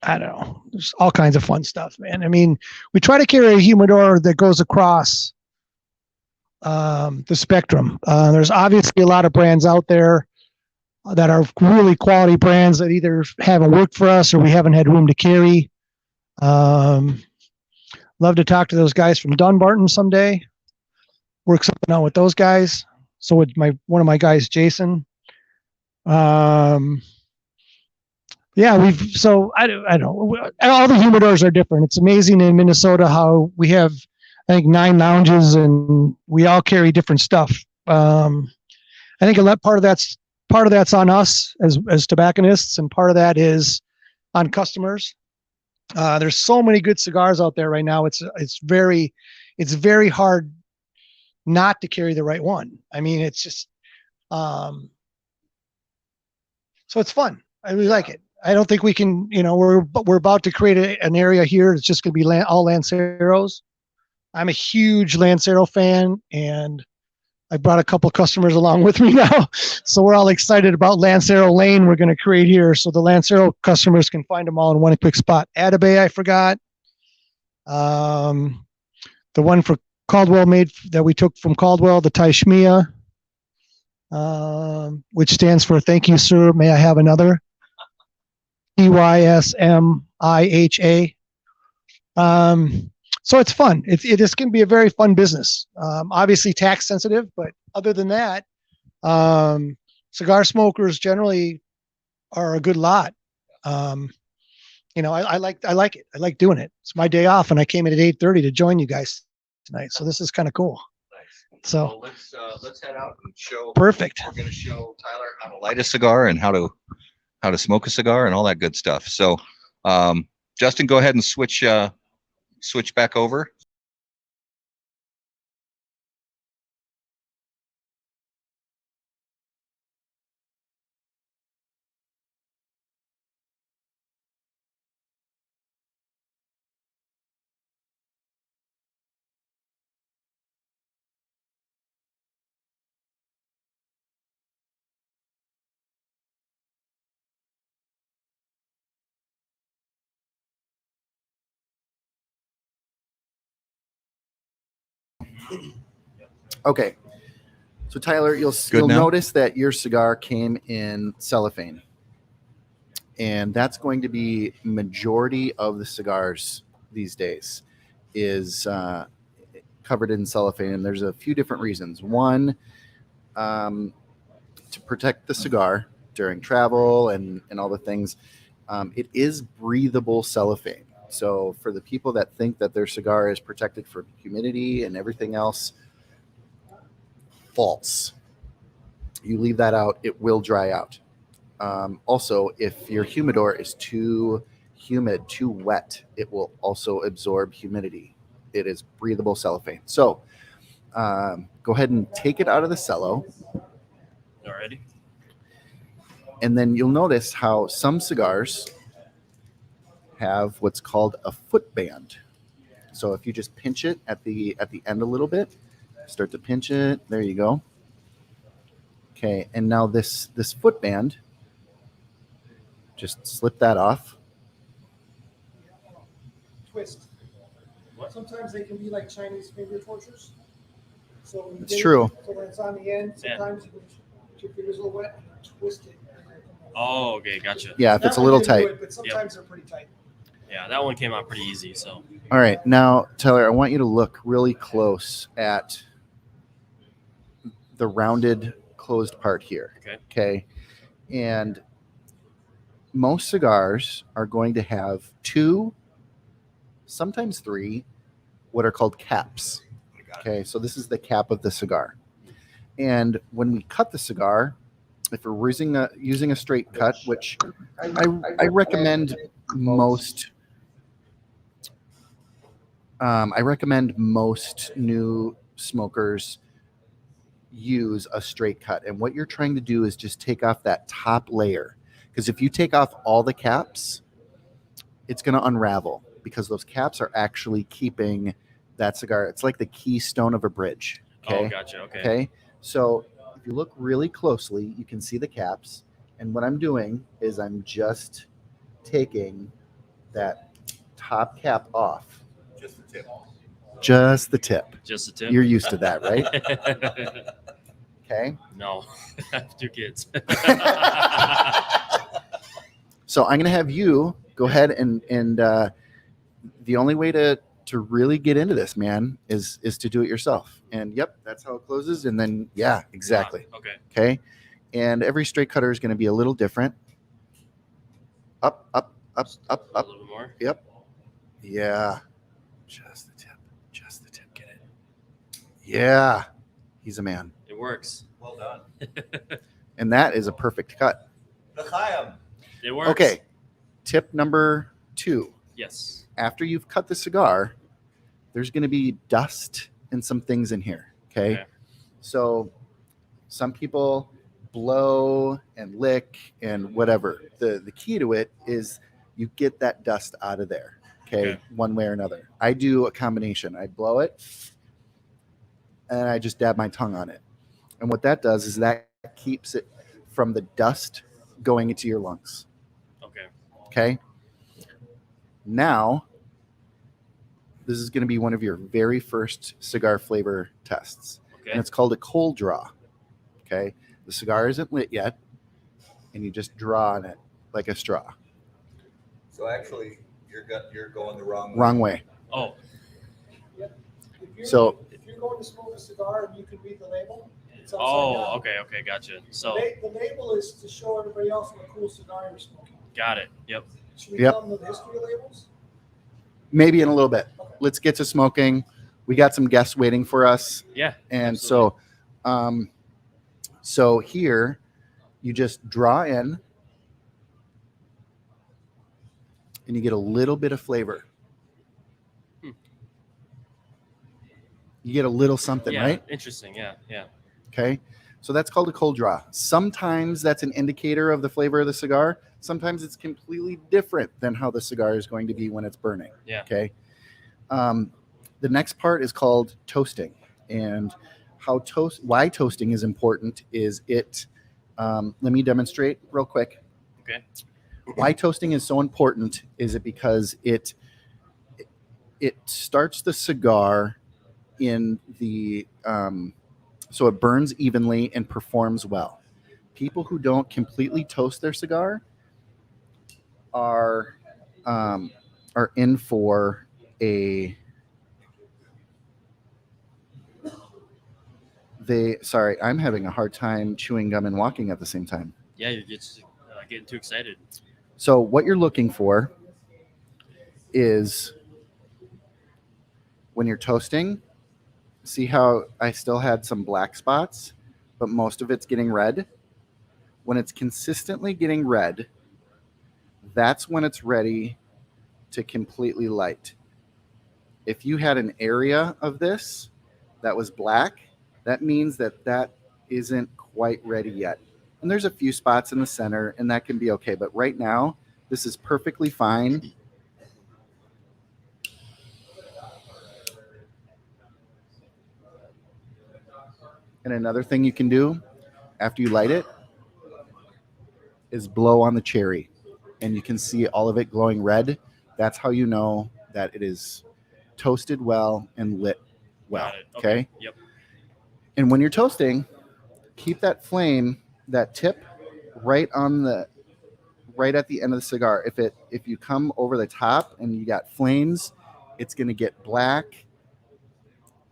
Speaker 4: I don't know. There's all kinds of fun stuff, man. I mean, we try to carry a humidor that goes across the spectrum. There's obviously a lot of brands out there that are really quality brands that either haven't worked for us or we haven't had room to carry. Love to talk to those guys from Dunbarton someday. Work something out with those guys. So with one of my guys, Jason. Yeah, I don't know. All the humidors are different. It's amazing in Minnesota how we have, I think, 9 lounges and we all carry different stuff. I think part of that's on us as tobacconists, and part of that is on customers. There's so many good cigars out there right now. It's very hard not to carry the right one. I mean, it's just so it's fun. I really like it. I don't think we can, we're about to create an area here that's just going to be all Lanceros. I'm a huge Lancero fan, and I brought a couple customers along with me now. So we're all excited about Lancero Lane we're going to create here, so the Lancero customers can find them all in one quick spot. Atabay, I forgot. The one for Caldwell that we took from Caldwell, the Taishmiya, which stands for Thank You, Sir, May I Have Another? EYSMIHA. So it's fun. It is going to be a very fun business. Obviously tax sensitive, but other than that, cigar smokers generally are a good lot. I like it. I like doing it. It's my day off, and I came in at 8:30 to join you guys tonight. So this is kind of cool.
Speaker 1: Nice.
Speaker 4: So
Speaker 1: let's head out and show.
Speaker 4: Perfect.
Speaker 1: We're going to show Tyler how to light a cigar and how to smoke a cigar and all that good stuff. So, Justin, go ahead and switch back over.
Speaker 2: Okay. So Tyler, you'll notice that your cigar came in cellophane. And that's going to be majority of the cigars these days is covered in cellophane. And there's a few different reasons. One, to protect the cigar during travel and all the things. It is breathable cellophane. So for the people that think that their cigar is protected from humidity and everything else, false. You leave that out, it will dry out. Also, if your humidor is too humid, too wet, it will also absorb humidity. It is breathable cellophane. So go ahead and take it out of the cello.
Speaker 3: Alrighty.
Speaker 2: And then you'll notice how some cigars have what's called a foot band. So if you just pinch it at the end a little bit, start to pinch it. There you go. Okay, and now this foot band, just slip that off.
Speaker 4: Twist. Sometimes they can be like Chinese finger tortures. So when you
Speaker 2: It's
Speaker 4: get it-
Speaker 2: true.
Speaker 4: So when it's on the end, sometimes you can put your fingers a little wet and twist it.
Speaker 3: Oh, okay, gotcha.
Speaker 2: Yeah, if
Speaker 4: That
Speaker 2: it's a
Speaker 4: one
Speaker 2: little
Speaker 4: didn't do
Speaker 2: tight.
Speaker 4: it, but sometimes they're pretty tight.
Speaker 3: Yeah, that one came out pretty easy. So
Speaker 2: All right, now Tyler, I want you to look really close at the rounded closed part here.
Speaker 3: okay.
Speaker 2: Okay, and most cigars are going to have 2, sometimes 3, what are called caps. Okay, so this is the cap of the cigar. And when we cut the cigar, if we're using a straight cut, which I recommend most new smokers use a straight cut. And what you're trying to do is just take off that top layer. Because if you take off all the caps, it's going to unravel because those caps are actually keeping that cigar. It's like the keystone of a bridge. Okay.
Speaker 3: Oh, gotcha. Okay.
Speaker 2: Okay. So if you look really closely, you can see the caps. And what I'm doing is I'm just taking that top cap off.
Speaker 1: Just the tip.
Speaker 2: Just the tip.
Speaker 3: Just a tip.
Speaker 2: You're used to that, right? Okay.
Speaker 3: No, I have 2 kids.
Speaker 2: So I'm going to have you go ahead and the only way to really get into this, man, is to do it yourself. And yep, that's how it closes. And then, yeah, exactly.
Speaker 3: Okay.
Speaker 2: Okay. And every straight cutter is going to be a little different. Up, up, up, up,
Speaker 3: A
Speaker 2: up.
Speaker 3: little bit more.
Speaker 2: Yep. Yeah. Just the tip. Just the tip. Get it. Yeah. He's a man.
Speaker 3: It works.
Speaker 1: Well done.
Speaker 2: And that is a perfect cut.
Speaker 1: L'chaim.
Speaker 3: It works.
Speaker 2: Okay. Tip number 2.
Speaker 3: Yes.
Speaker 2: After you've cut the cigar, there's going to be dust and some things in here. Okay. So some people blow and lick and whatever. The key to it is you get that dust out of there. Okay. One way or another. I do a combination. I blow it and I just dab my tongue on it. And what that does is that keeps it from the dust going into your lungs.
Speaker 3: Okay.
Speaker 2: Okay. Now, this is going to be one of your very first cigar flavor tests.
Speaker 3: Okay.
Speaker 2: And it's called a cold draw. Okay. The cigar isn't lit yet. And you just draw on it like a straw.
Speaker 1: So actually, you're going the wrong way.
Speaker 2: Wrong way.
Speaker 3: Oh,
Speaker 4: If you're,
Speaker 2: So-
Speaker 4: if you're going to smoke a cigar and you can read the label, it's upside
Speaker 3: oh,
Speaker 4: down.
Speaker 3: okay, gotcha. So
Speaker 4: The label is to show everybody else what cool cigar you're smoking.
Speaker 3: got it. Yep.
Speaker 4: Should we
Speaker 2: Yep.
Speaker 4: tell them the history of labels?
Speaker 2: Maybe in a little bit. Let's get to smoking. We got some guests waiting for us.
Speaker 3: Yeah.
Speaker 2: And
Speaker 3: absolutely.
Speaker 2: so here you just draw in and you get a little bit of flavor. You get a little something,
Speaker 3: yeah,
Speaker 2: right?
Speaker 3: Interesting. Yeah.
Speaker 2: Okay. So that's called a cold draw. Sometimes that's an indicator of the flavor of the cigar. Sometimes it's completely different than how the cigar is going to be when it's burning.
Speaker 3: Yeah.
Speaker 2: Okay. The next part is called toasting. And why toasting is important is let me demonstrate real quick.
Speaker 3: Okay.
Speaker 2: Why toasting is so important is it because it starts the cigar in the so it burns evenly and performs well. People who don't completely toast their cigar are in for I'm having a hard time chewing gum and walking at the same time.
Speaker 3: Yeah. You're just getting too excited.
Speaker 2: So what you're looking for is when you're toasting, see how I still had some black spots, but most of it's getting red. When it's consistently getting red, that's when it's ready to completely light. If you had an area of this that was black, that means that isn't quite ready yet. And there's a few spots in the center, and that can be okay. But right now, this is perfectly fine. And another thing you can do after you light it is blow on the cherry. And you can see all of it glowing red. That's how you know that it is toasted well and lit well. Okay?
Speaker 3: Yep.
Speaker 2: And when you're toasting, keep that flame, that tip, right at the end of the cigar. If you come over the top and you got flames, it's going to get black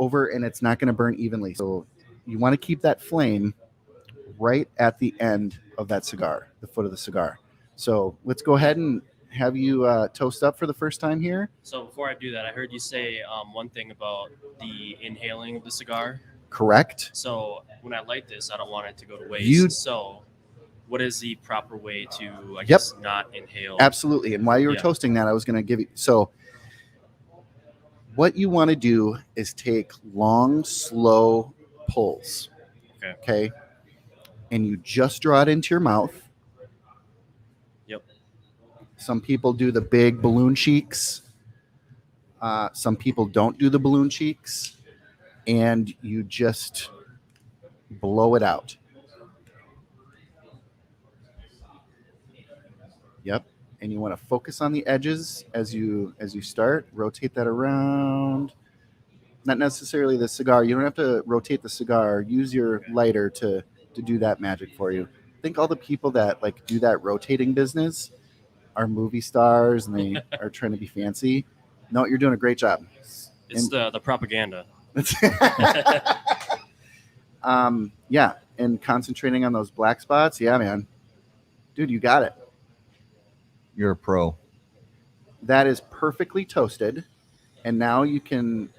Speaker 2: over and it's not going to burn evenly. So you want to keep that flame right at the end of that cigar, the foot of the cigar. So let's go ahead and have you toast up for the first time here.
Speaker 3: So before I do that, I heard you say one thing about the inhaling of the cigar.
Speaker 2: Correct.
Speaker 3: So when I light this, I don't want it to go to waste. So what is the proper way to, I guess, not inhale?
Speaker 2: Absolutely. And while you were toasting that, I was going to give you. So what you want to do is take long, slow pulls. Okay. And you just draw it into your mouth.
Speaker 3: Yep.
Speaker 2: Some people do the big balloon cheeks. Some people don't do the balloon cheeks. And you just blow it out. Yep. And you want to focus on the edges as you start. Rotate that around. Not necessarily the cigar. You don't have to rotate the cigar. Use your lighter to do that magic for you. I think all the people that like do that rotating business are movie stars and they are trying to be fancy. No, you're doing a great job.
Speaker 3: It's the propaganda.
Speaker 2: Yeah, and concentrating on those black spots. Yeah, man. Dude, you got it.
Speaker 1: You're a pro.
Speaker 2: That is perfectly toasted. And now you can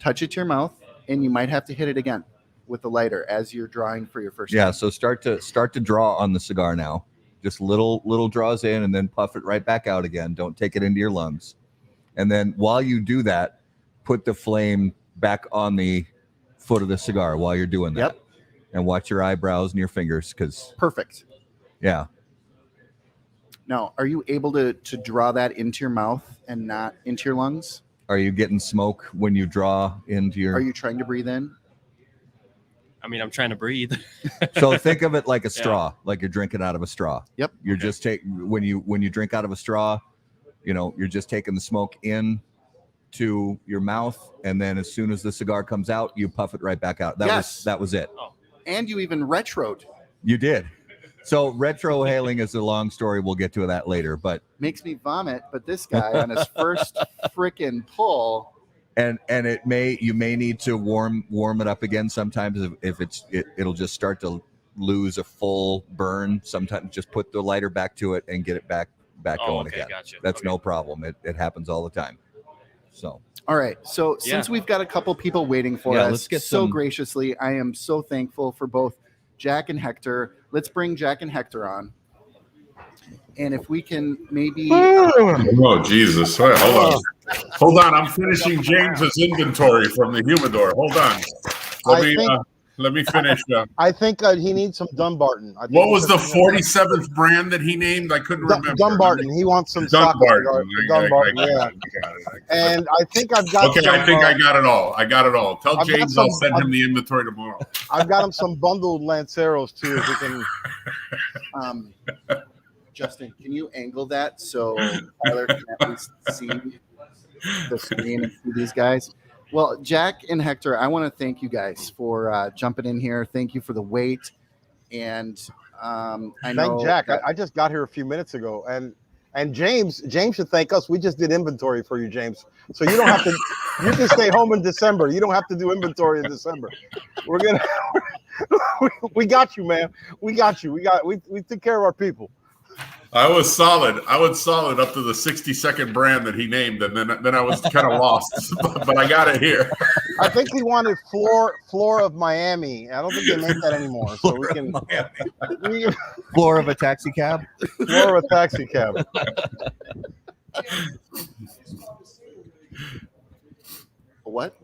Speaker 2: touch it to your mouth, and you might have to hit it again with the lighter as you're drawing for your first time.
Speaker 1: So start to draw on the cigar now. Just little draws in and then puff it right back out again. Don't take it into your lungs. And then while you do that, put the flame back on the foot of the cigar while you're doing that.
Speaker 2: Yep.
Speaker 1: And watch your eyebrows and your fingers because
Speaker 2: Perfect.
Speaker 1: Yeah.
Speaker 2: Now, are you able to draw that into your mouth and not into your lungs?
Speaker 1: Are you getting smoke when you draw into your...
Speaker 2: Are you trying to breathe in?
Speaker 3: I mean, I'm trying to breathe.
Speaker 1: So think of it like a straw, like you're drinking out of a straw.
Speaker 2: Yep.
Speaker 1: You're just when you drink out of a straw, you're just taking the smoke in to your mouth, and then as soon as the cigar comes out, you puff it right back out. That was it.
Speaker 3: Oh.
Speaker 2: And you even retroed.
Speaker 1: You did. So retrohaling is a long story. We'll get to that later, but
Speaker 2: makes me vomit. But this guy on his first freaking pull.
Speaker 1: And you may need to warm it up again sometimes if it'll just start to lose a full burn. Sometimes just put the lighter back to it and get it back going again.
Speaker 3: Gotcha.
Speaker 1: That's no problem. It happens all the time. So
Speaker 2: all right. So since we've got a couple people waiting for us,
Speaker 1: let's get
Speaker 2: so graciously, I am so thankful for both Jack and Hector. Let's bring Jack and Hector on. And if we can maybe
Speaker 6: oh Jesus. Wait, hold on. I'm finishing James's inventory from the humidor. Hold on. Let me finish.
Speaker 7: I think he needs some Dunbarton.
Speaker 6: What was the 47th brand that he named? I couldn't remember.
Speaker 7: Dunbarton. He wants some
Speaker 6: Dunbarton.
Speaker 7: Dunbarton, yeah. And I think I've got
Speaker 6: okay, I think I got it all. Tell James I'll send him the inventory tomorrow.
Speaker 7: I've got him some bundled Lanceros too. If we can
Speaker 2: Justin, can you angle that so Tyler can at least see the screen and see these guys? Well, Jack and Hector, I want to thank you guys for jumping in here. Thank you for the wait. And I know
Speaker 7: thank Jack. I just got here a few minutes ago, and James should thank us. We just did inventory for you, James. So you don't have to. You can stay home in December. You don't have to do inventory in December. We're gonna. We got you, man. We got you. We took care of our people.
Speaker 6: I was solid up to the 62nd brand that he named, and then I was kind of lost, but I got it here.
Speaker 7: I think he wanted floor of Miami. I don't think they make that anymore. So we can
Speaker 1: floor of a taxi cab.
Speaker 7: Floor of a taxi cab.
Speaker 2: What?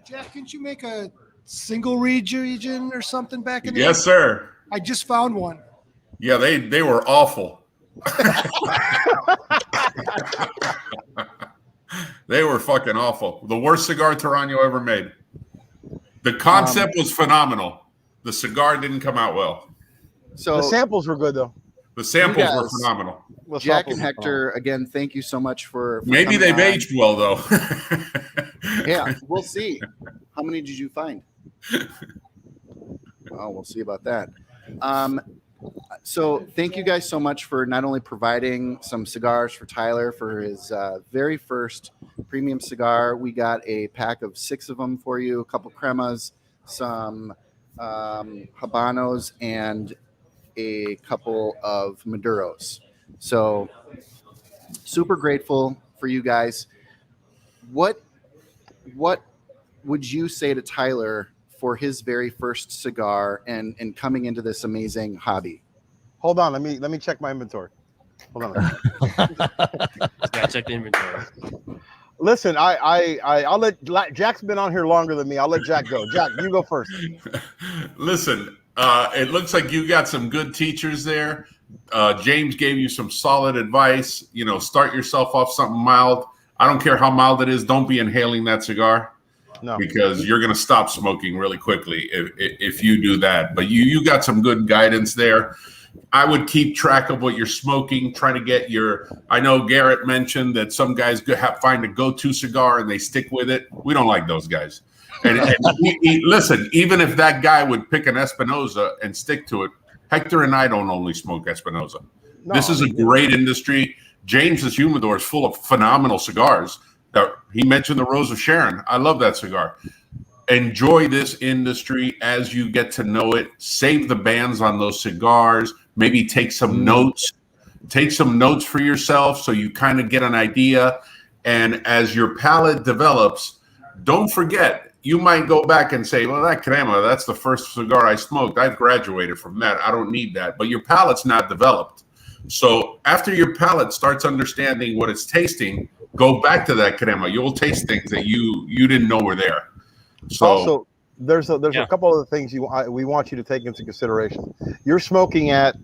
Speaker 4: Jack, didn't you make a single region or something back in the
Speaker 6: Yes, sir.
Speaker 4: I just found one.
Speaker 6: Yeah, they were awful. They were fucking awful. The worst cigar Tarano ever made. The concept was phenomenal. The cigar didn't come out well.
Speaker 2: So
Speaker 7: The samples were good though.
Speaker 6: The samples were
Speaker 2: guys-
Speaker 6: phenomenal.
Speaker 7: The
Speaker 2: Jack
Speaker 7: samples
Speaker 2: and
Speaker 7: were
Speaker 2: Hector, again, thank you so much for
Speaker 6: Maybe
Speaker 2: coming
Speaker 6: they've
Speaker 2: on.
Speaker 6: aged well though.
Speaker 2: Yeah, we'll see. How many did you find? Oh, we'll see about that. So thank you guys so much for not only providing some cigars for Tyler for his very first premium cigar. We got a pack of 6 of them for you, a couple cremas, some Habanos, and a couple of Maduros. So super grateful for you guys. What would you say to Tyler for his very first cigar and coming into this amazing hobby?
Speaker 7: Hold on, let me check my inventory. Hold on.
Speaker 3: Yeah, check the inventory.
Speaker 7: Listen, I'll let Jack's been on here longer than me. I'll let Jack go. Jack, you go first.
Speaker 6: Listen, it looks like you got some good teachers there. James gave you some solid advice. You know, start yourself off something mild. I don't care how mild it is. Don't be inhaling that cigar.
Speaker 7: No.
Speaker 6: Because you're going to stop smoking really quickly if you do that. But you got some good guidance there. I would keep track of what you're smoking, try to get your. I know Garrett mentioned that some guys find a go-to cigar and they stick with it. We don't like those guys. And listen, even if that guy would pick an Espinosa and stick to it, Hector and I don't only smoke Espinosa.
Speaker 7: No,
Speaker 6: This is a great industry. James's Humidor is full of phenomenal cigars. He mentioned the Rose of Sharon. I love that cigar. Enjoy this industry as you get to know it. Save the bands on those cigars. Maybe take some notes. Take some notes for yourself so you kind of get an idea. And as your palate develops, don't forget, you might go back and say, well, that crema, that's the first cigar I smoked. I've graduated from that. I don't need that. But your palate's not developed. So after your palate starts understanding what it's tasting, go back to that crema. You'll taste things that you didn't know were there. So
Speaker 7: Also, there's a couple of things we want you to take into consideration. You're smoking at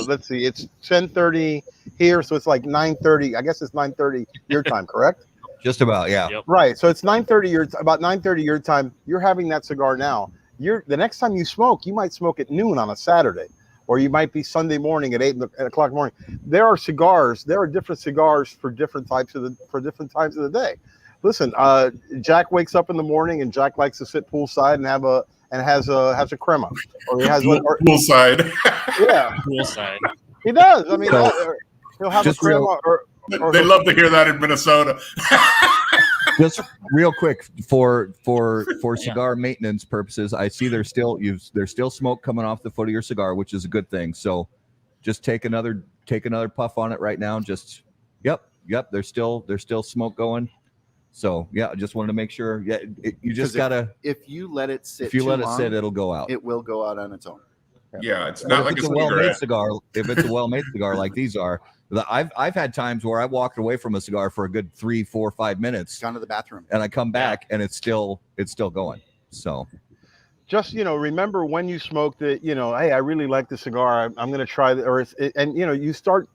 Speaker 7: let's see, it's 10:30 here, so it's like 9:30. I guess it's 9:30 your time, correct?
Speaker 1: Just about, yeah.
Speaker 3: Yep.
Speaker 7: Right. So it's 9:30 about 9:30 your time. You're having that cigar now. The next time you smoke, you might smoke at noon on a Saturday, or you might be Sunday morning at 8 o'clock in the morning. There are cigars. There are different cigars for different times of the day. Listen, Jack wakes up in the morning and Jack likes to sit poolside and has a crema, or he has
Speaker 6: poolside.
Speaker 7: Yeah,
Speaker 3: Poolside.
Speaker 7: he does. I mean,
Speaker 1: So,
Speaker 7: he'll have a
Speaker 1: just
Speaker 7: crema, or
Speaker 6: They love to hear that in Minnesota.
Speaker 1: Just real quick for cigar maintenance purposes, I see there's still smoke coming off the foot of your cigar, which is a good thing. So just take another puff on it right now. Just yep. There's still smoke going. So yeah, I just wanted to make sure. Yeah, you just gotta.
Speaker 2: If you let it sit,
Speaker 1: If you
Speaker 2: too
Speaker 1: let it
Speaker 2: long,
Speaker 1: sit, it'll go out.
Speaker 2: it will go out on its own.
Speaker 6: Yeah, it's
Speaker 1: But
Speaker 6: not
Speaker 1: if
Speaker 6: like
Speaker 1: it's
Speaker 6: a
Speaker 1: a well-made
Speaker 6: cigarette.
Speaker 1: cigar, if it's a well-made cigar like these are, I've had times where I walked away from a cigar for a good 3, 4, 5 minutes,
Speaker 2: Gone to the bathroom.
Speaker 1: and I come back and it's still going. So
Speaker 7: just remember when you smoked it. Hey, I really like the cigar. I'm going to try it. And you start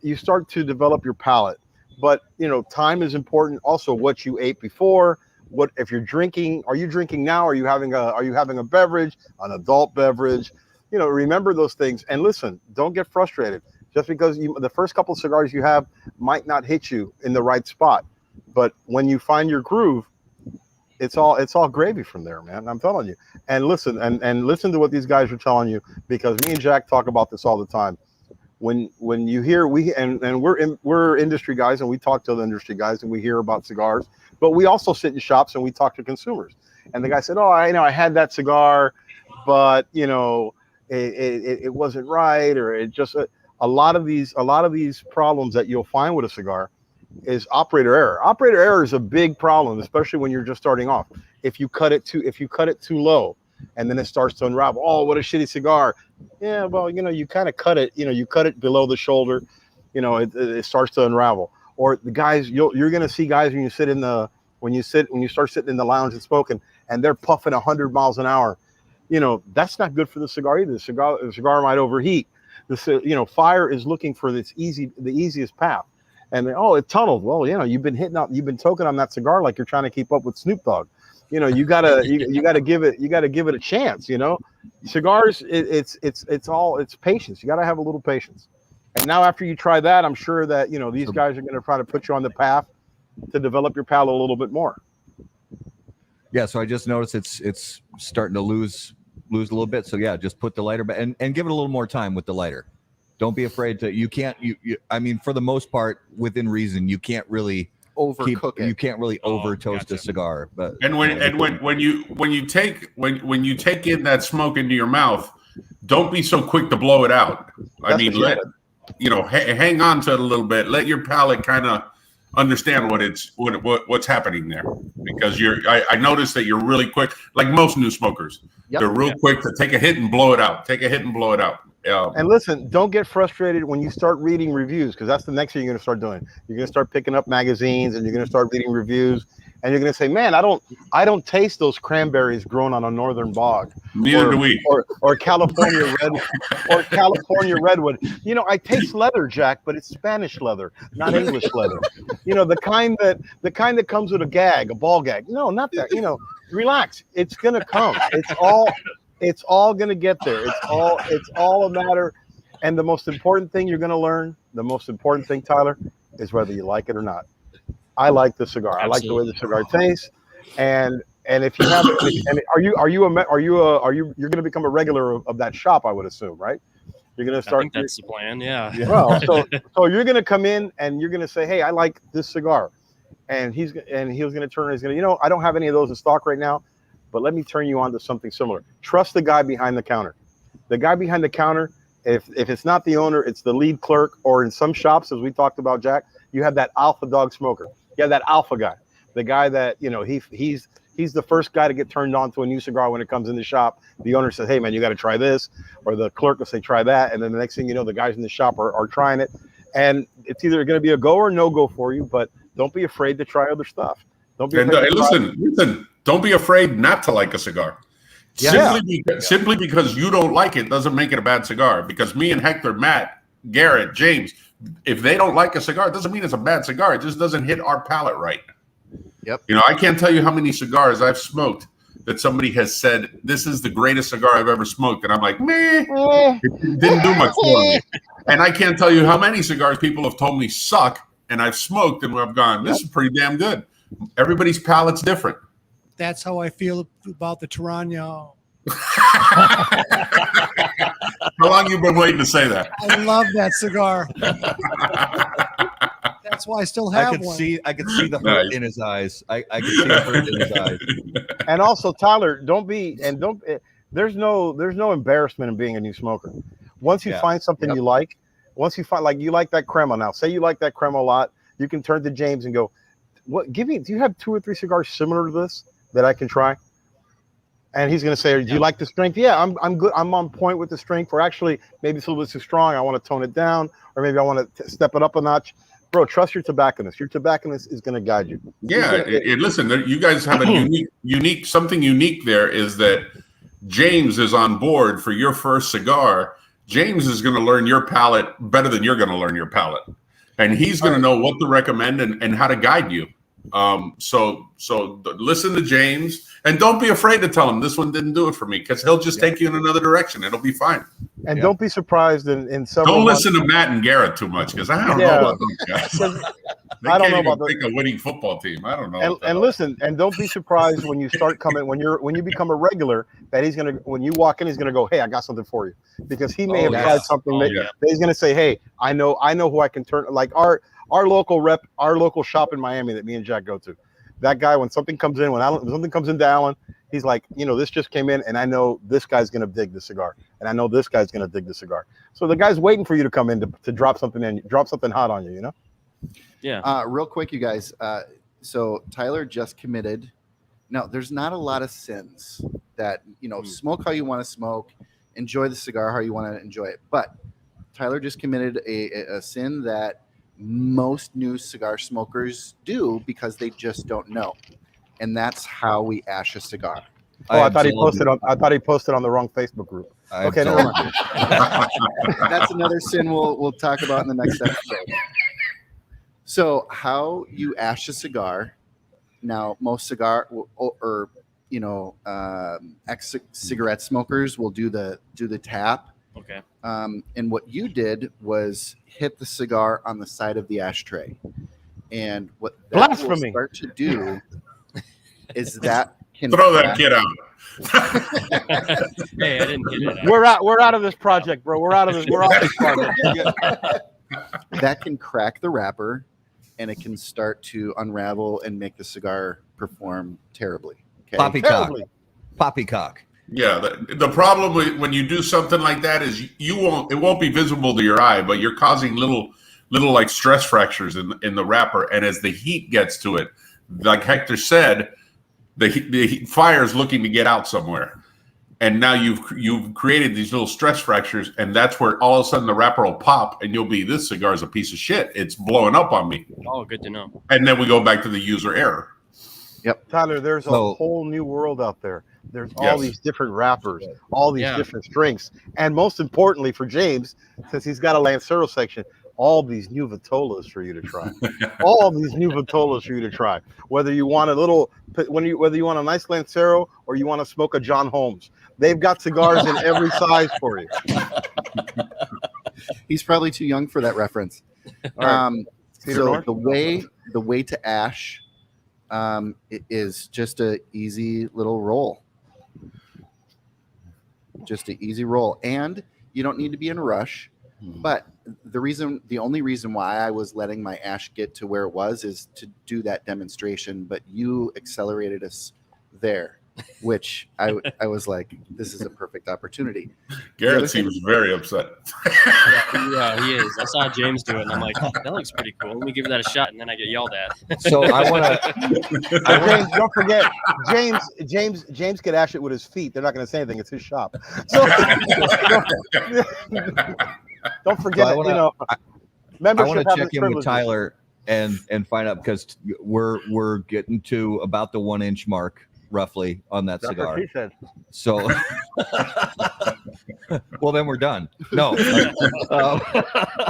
Speaker 7: to develop your palate. But time is important. Also, what you ate before. What if you're drinking? Are you drinking now? Are you having a beverage, an adult beverage? Remember those things. And listen, don't get frustrated. Just because the first couple of cigars you have might not hit you in the right spot, but when you find your groove, it's all gravy from there, man. I'm telling you. And listen, and listen to what these guys are telling you, because me and Jack talk about this all the time. When you hear we're industry guys, and we talk to the industry guys, and we hear about cigars, but we also sit in shops and we talk to consumers. And the guy said, "Oh, I had that cigar, but it wasn't right, or it just." A lot of these problems that you'll find with a cigar is operator error. Operator error is a big problem, especially when you're just starting off. If you cut it too low, and then it starts to unravel. Oh, what a shitty cigar! Yeah, well, you kind of cut it. You cut it below the shoulder. It starts to unravel. Or the guys, you're going to see guys when you sit in the when you start sitting in the lounge and smoking, and they're puffing 100 miles an hour, that's not good for the cigar either. The cigar might overheat. Fire is looking for the easiest path. And it tunneled. Well, you've been toking on that cigar like you're trying to keep up with Snoop Dogg. You gotta give it a chance. Cigars, it's patience. You gotta have a little patience. And now after you try that, I'm sure that these guys are gonna try to put you on the path to develop your palate a little bit more.
Speaker 1: Yeah, so I just noticed it's starting to lose a little bit. So yeah, just put the lighter back and give it a little more time with the lighter. Don't be afraid to. You can't. I mean, for the most part, within reason, you can't really
Speaker 2: overcook it.
Speaker 1: You can't really over toast a cigar. But
Speaker 6: when you take in that smoke into your mouth, don't be so quick to blow it out. Hang on to it a little bit. Let your palate kind of understand what's happening there, because I noticed that you're really quick, like most new smokers. Yep. They're real quick to take a hit and blow it out. And
Speaker 7: listen, don't get frustrated when you start reading reviews, because that's the next thing you're going to start doing. You're going to start picking up magazines and you're going to start reading reviews, and you're going to say, man, I don't taste those cranberries grown on a northern bog.
Speaker 6: Neither do we.
Speaker 7: Or California redwood. I taste leather, Jack, but it's Spanish leather, not English leather. The kind that comes with a ball gag. No, not that. Relax. It's going to come. It's all going to get there. It's all a matter. And the most important thing you're going to learn, the most important thing, Tyler, is whether you like it or not. I like the cigar. Absolutely. I like the way the cigar tastes. And if you have it, and you're going to become a regular of that shop, I would assume, right? You're going to start.
Speaker 3: I think that's the plan. Yeah.
Speaker 7: Well, so you're going to come in and you're going to say, hey, I like this cigar. And he's going to turn. He's going to, I don't have any of those in stock right now, but let me turn you on to something similar. Trust the guy behind the counter. The guy behind the counter, if it's not the owner, it's the lead clerk, or in some shops, as we talked about, Jack, you have that alpha dog smoker. You have that alpha guy, the guy that, he's the first guy to get turned on to a new cigar when it comes in the shop. The owner says, hey, man, you got to try this. Or the clerk will say, try that. And then the next thing you know, the guys in the shop are trying it. And it's either going to be a go or no go for you, but don't be afraid to try other stuff. Don't be afraid
Speaker 6: listen, don't be afraid not to like a cigar. Yeah. Simply because you don't like it doesn't make it a bad cigar. Because me and Hector, Matt, Garrett, James, if they don't like a cigar, it doesn't mean it's a bad cigar. It just doesn't hit our palate right.
Speaker 2: Yep.
Speaker 6: I can't tell you how many cigars I've smoked that somebody has said, this is the greatest cigar I've ever smoked. And I'm like, meh, it didn't do much for me. And I can't tell you how many cigars people have told me suck, and I've smoked and I've gone, this is pretty damn good. Everybody's palate's different.
Speaker 8: That's how I feel about the Tarano.
Speaker 6: How long you been waiting to say that?
Speaker 8: I love that cigar. That's why I still have one.
Speaker 1: I could see the hurt in his eyes. I could see the hurt in his eyes.
Speaker 7: And also, Tyler, there's no embarrassment in being a new smoker. Once you find something you like, you like that crema now. Say you like that crema a lot, you can turn to James and go, do you have 2 or 3 cigars similar to this that I can try? And he's going to say, do you like the strength? Yeah, I'm good. I'm on point with the strength. Or actually, maybe it's a little bit too strong. I want to tone it down, or maybe I want to step it up a notch. Bro, trust your tobacconist. Your tobacconist is going to guide you.
Speaker 6: Yeah, listen, you guys have a unique something unique there is that James is on board for your first cigar. James is going to learn your palate better than you're going to learn your palate. And he's going to know what to recommend and how to guide you. So listen to James, and don't be afraid to tell him this one didn't do it for me, because he'll just take you in another direction. It'll be fine.
Speaker 7: And don't be surprised in several
Speaker 6: Don't listen to Matt and Garrett too much, because I don't know about those guys. I don't know about pick a winning football team. I don't know.
Speaker 7: And listen, and don't be surprised when you start coming when you become a regular that when you walk in, he's gonna go, hey, I got something for you, because he may have tried something that he's gonna say, hey, I know who I can turn, like our local shop in Miami that me and Jack go to. That guy, when something comes into Allen, he's like, this just came in, and I know this guy's gonna dig the cigar, and I know this guy's gonna dig the cigar. So the guy's waiting for you to come in to drop something hot on you,
Speaker 3: Yeah.
Speaker 2: Real quick, you guys. So Tyler just committed. Now, there's not a lot of sins that, smoke how you want to smoke, enjoy the cigar how you want to enjoy it. But Tyler just committed a sin that most new cigar smokers do because they just don't know. And that's how we ash a cigar.
Speaker 7: Oh, I thought he
Speaker 1: absolve
Speaker 7: posted
Speaker 1: you.
Speaker 7: on. I thought he posted on the wrong Facebook group.
Speaker 1: I
Speaker 7: Okay, never
Speaker 1: absolve
Speaker 7: mind.
Speaker 1: you.
Speaker 2: That's another sin we'll talk about in the next episode. So how you ash a cigar. Now, most cigar or ex-cigarette smokers will do the tap.
Speaker 3: Okay.
Speaker 2: And what you did was hit the cigar on the side of the ashtray. And what that will
Speaker 7: Blasphemy.
Speaker 2: start to do is that can
Speaker 6: Throw that kid out.
Speaker 3: Hey, I didn't hit it.
Speaker 7: We're out. We're out of this project, bro. We're out of this. We're off this project.
Speaker 2: that can crack the wrapper, and it can start to unravel and make the cigar perform terribly. Okay?
Speaker 1: Poppycock. Poppycock.
Speaker 6: Yeah, the problem when you do something like that is it won't be visible to your eye, but you're causing little like stress fractures in the wrapper, and as the heat gets to it, like Hector said, the fire is looking to get out somewhere, and now you've created these little stress fractures, and that's where all of a sudden the wrapper will pop, and you'll be, this cigar is a piece of shit. It's blowing up on me.
Speaker 3: Oh, good to know.
Speaker 6: And then we go back to the user error.
Speaker 7: Tyler, there's a whole new world out there. There's all these different wrappers, all these different strengths, and most importantly for James, since he's got a Lancero section, all these new Vitolas for you to try. All these new Vitolas for you to try. Whether you want whether you want a nice Lancero or you want to smoke a John Holmes, they've got cigars in every size for you.
Speaker 2: He's probably too young for that reference. So the way to ash it is just a easy little roll. Just an easy roll. And you don't need to be in a rush. But the only reason why I was letting my ash get to where it was is to do that demonstration. But you accelerated us there, which I was like, this is a perfect opportunity.
Speaker 6: Garrett seems very upset.
Speaker 3: Yeah, he is. I saw James do it, and I'm like, that looks pretty cool. Let me give that a shot, and then I get yelled at.
Speaker 1: So I want to.
Speaker 7: James, don't forget, James could ash it with his feet. They're not going to say anything. It's his shop. So, don't forget,
Speaker 1: I want
Speaker 7: membership.
Speaker 1: to check in with Tyler and find out, because we're getting to about the 1 inch mark roughly on that
Speaker 7: That's
Speaker 1: cigar.
Speaker 7: what he said.
Speaker 1: So, well, then we're done. No,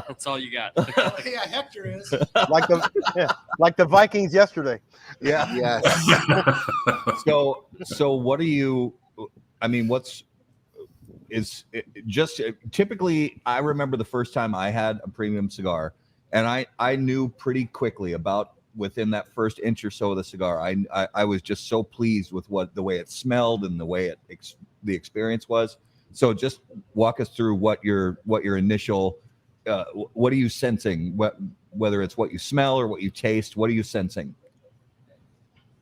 Speaker 3: That's all you got.
Speaker 8: Yeah, Hector is.
Speaker 7: like the Vikings yesterday.
Speaker 1: yeah.
Speaker 2: Yes.
Speaker 1: So what do you? I mean, typically? I remember the first time I had a premium cigar, and I knew pretty quickly about. Within that first inch or so of the cigar, I was just so pleased with the way it smelled and the way the experience was. So just walk us through what your initial, what are you sensing? Whether it's what you smell or what you taste, what are you sensing?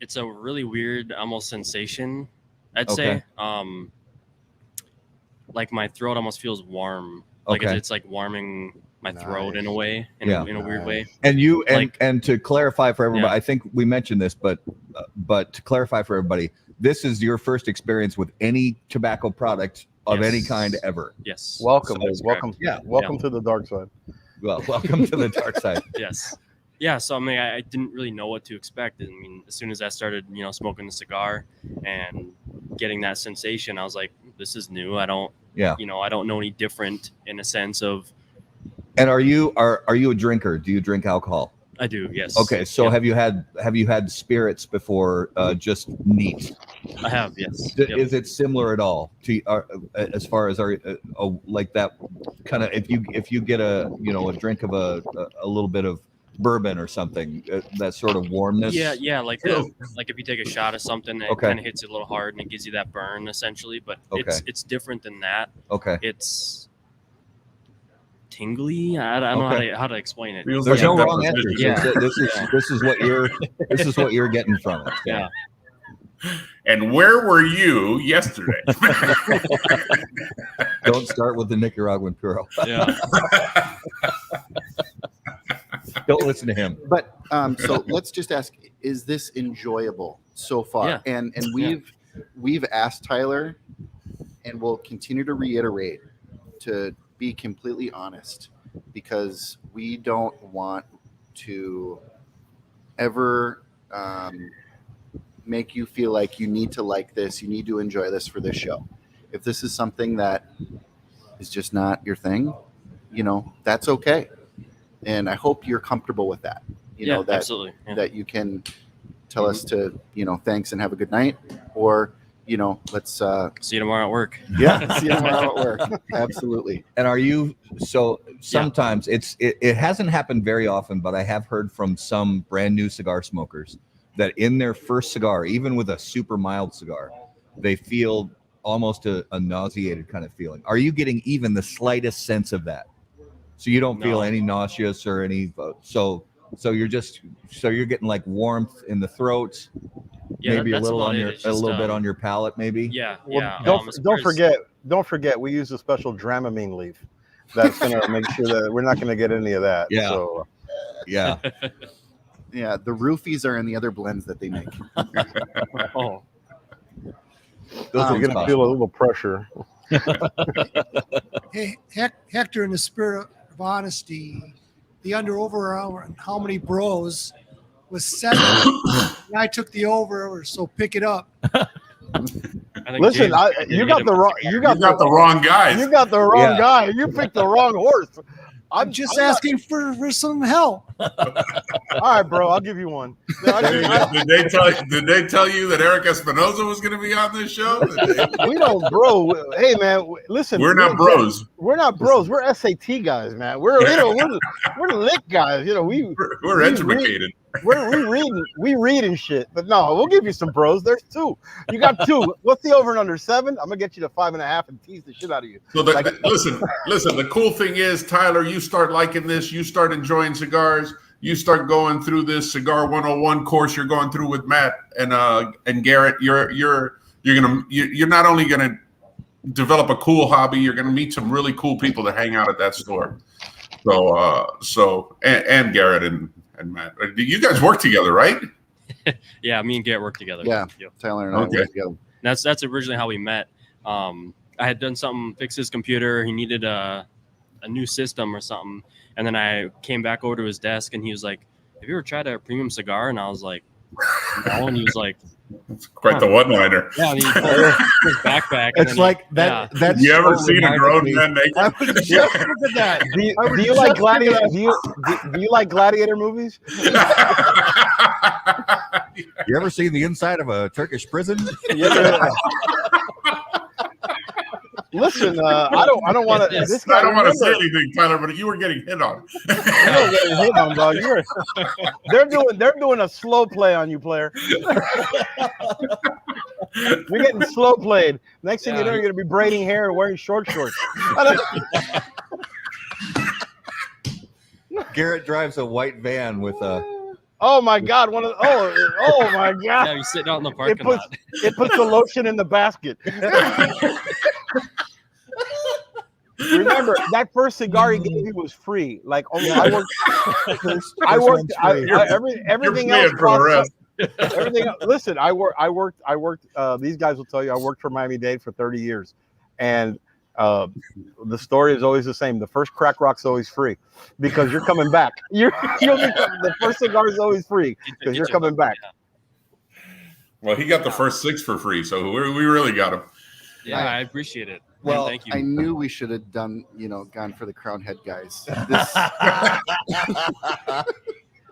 Speaker 3: It's a really weird, almost sensation, I'd
Speaker 1: Okay.
Speaker 3: say. Like my throat almost feels warm. Like
Speaker 1: Okay.
Speaker 3: it's like warming my throat in a way, in a weird way.
Speaker 1: And you
Speaker 3: Like-
Speaker 1: and to clarify for everybody,
Speaker 3: Yeah.
Speaker 1: I think we mentioned this, but to clarify for everybody, this is your first experience with any tobacco product of any kind ever.
Speaker 3: Yes.
Speaker 7: Welcome,
Speaker 3: So that's
Speaker 7: welcome,
Speaker 3: correct.
Speaker 7: welcome to the dark side.
Speaker 1: Well, welcome to the dark side.
Speaker 3: Yes. Yeah. So I mean, I didn't really know what to expect. I mean, as soon as I started, smoking the cigar and getting that sensation, I was like, this is new. I don't know any different in a sense of.
Speaker 1: And are you a drinker? Do you drink alcohol?
Speaker 3: I do. Yes.
Speaker 1: Okay. So
Speaker 3: Yep.
Speaker 1: have you had spirits before? Just neat.
Speaker 3: I have. Yes.
Speaker 1: Is it similar at all to as far as like that kind of if you get a drink of a little bit of bourbon or something, that sort of warmness?
Speaker 3: Yeah. Like if you take a shot of something, it
Speaker 1: Okay.
Speaker 3: kind of hits you a little hard and it gives you that burn essentially. But it's different than that.
Speaker 1: Okay.
Speaker 3: It's tingly. I don't know how to explain it.
Speaker 6: Feels
Speaker 1: There's
Speaker 6: like
Speaker 1: no
Speaker 6: a
Speaker 1: wrong
Speaker 6: deposition.
Speaker 1: answers.
Speaker 3: Yeah.
Speaker 1: This is what you're getting from it.
Speaker 3: Yeah.
Speaker 6: And where were you yesterday?
Speaker 1: Don't start with the Nicaraguan Puro.
Speaker 3: Yeah.
Speaker 1: Don't listen to him.
Speaker 2: But so let's just ask: is this enjoyable so far?
Speaker 3: Yeah.
Speaker 2: And we've asked Tyler, and we'll continue to reiterate to be completely honest, because we don't want to ever make you feel like you need to like this, you need to enjoy this for this show. If this is something that is just not your thing, that's okay. And I hope you're comfortable with that. That
Speaker 3: absolutely. Yeah.
Speaker 2: that you can tell us to, thanks and have a good night, or let's
Speaker 3: See you tomorrow at work.
Speaker 2: see you tomorrow at work. Absolutely.
Speaker 1: And are you sometimes it hasn't happened very often, but I have heard from some brand new cigar smokers that in their first cigar, even with a super mild cigar, they feel almost a nauseated kind of feeling. Are you getting even the slightest sense of that? So you don't feel any nauseous or any so you're getting like warmth in the throat, maybe a little on your bit on your palate, maybe.
Speaker 7: Don't forget we use a special Dramamine leaf that's going to make sure that we're not going to get any of that.
Speaker 1: Yeah.
Speaker 7: So,
Speaker 1: Yeah.
Speaker 2: Yeah, the roofies are in the other blends that they make.
Speaker 3: Oh,
Speaker 1: Those
Speaker 7: you're going to feel a little pressure.
Speaker 8: Hey, Hector, in the spirit of honesty, the over on how many bros was 7. And I took the over, so pick it up.
Speaker 7: Listen, you got the wrong guys.
Speaker 6: You got the wrong
Speaker 7: guy. You picked the wrong horse.
Speaker 8: I'm just asking for some help.
Speaker 7: All right, bro. I'll give you one.
Speaker 6: Did they tell you that Eric Espinosa was going to be on this show?
Speaker 7: We don't, bro. Hey, man. Listen,
Speaker 6: we're not bros.
Speaker 7: We're not bros. We're SAT guys, man. We're lit guys. We're
Speaker 6: educated.
Speaker 7: We read and shit. But no, we'll give you some bros. There's 2. You got 2. What's the over and under 7? I'm gonna get you to 5.5 and tease the shit out of you.
Speaker 6: So listen. The cool thing is, Tyler, you start liking this. You start enjoying cigars. You start going through this Cigar 101 course you're going through with Matt and Garrett. You're not only gonna develop a cool hobby, you're gonna meet some really cool people that hang out at that store. So Garrett and Matt, you guys work together, right?
Speaker 3: Yeah, me and Garrett work together.
Speaker 2: Yeah, Tyler and I work together.
Speaker 3: That's originally how we met. I had done something, fix his computer. He needed a new system or something, and then I came back over to his desk, and he was like, "Have you ever tried a premium cigar?" And I was like, "No." And he was like,
Speaker 6: "That's quite the one-liner."
Speaker 3: Yeah, and he pulled his backpack.
Speaker 1: It's like that.
Speaker 3: Yeah.
Speaker 1: That's
Speaker 6: you ever seen a grown man naked?
Speaker 7: Look at that. Do you like gladiator? Do you like gladiator movies?
Speaker 1: You ever seen the inside of a Turkish prison?
Speaker 7: Listen, I don't want to.
Speaker 6: I don't want to say anything, Tyler, but you were getting hit on.
Speaker 7: You were getting hit on, dog. They're doing a slow play on you, player. You're getting slow played. Next thing you know, you're going to be braiding hair and wearing short shorts.
Speaker 1: Garrett drives a white van with a.
Speaker 7: Oh my God! Oh my God!
Speaker 3: Yeah, you're sitting out in the parking lot.
Speaker 7: It puts the lotion in the basket. Remember, that first cigar he gave you was free. Like, everything else cost. Everything. Listen, I worked. These guys will tell you I worked for Miami-Dade for 30 years, and the story is always the same. The first crack rock's always free because you're coming back. The first cigar is always free because you're coming back.
Speaker 6: Well, he got the first 6 for free, so we really got him.
Speaker 3: Yeah, I appreciate it.
Speaker 2: Well,
Speaker 3: thank you.
Speaker 2: I knew we should have gone for the crown head guys.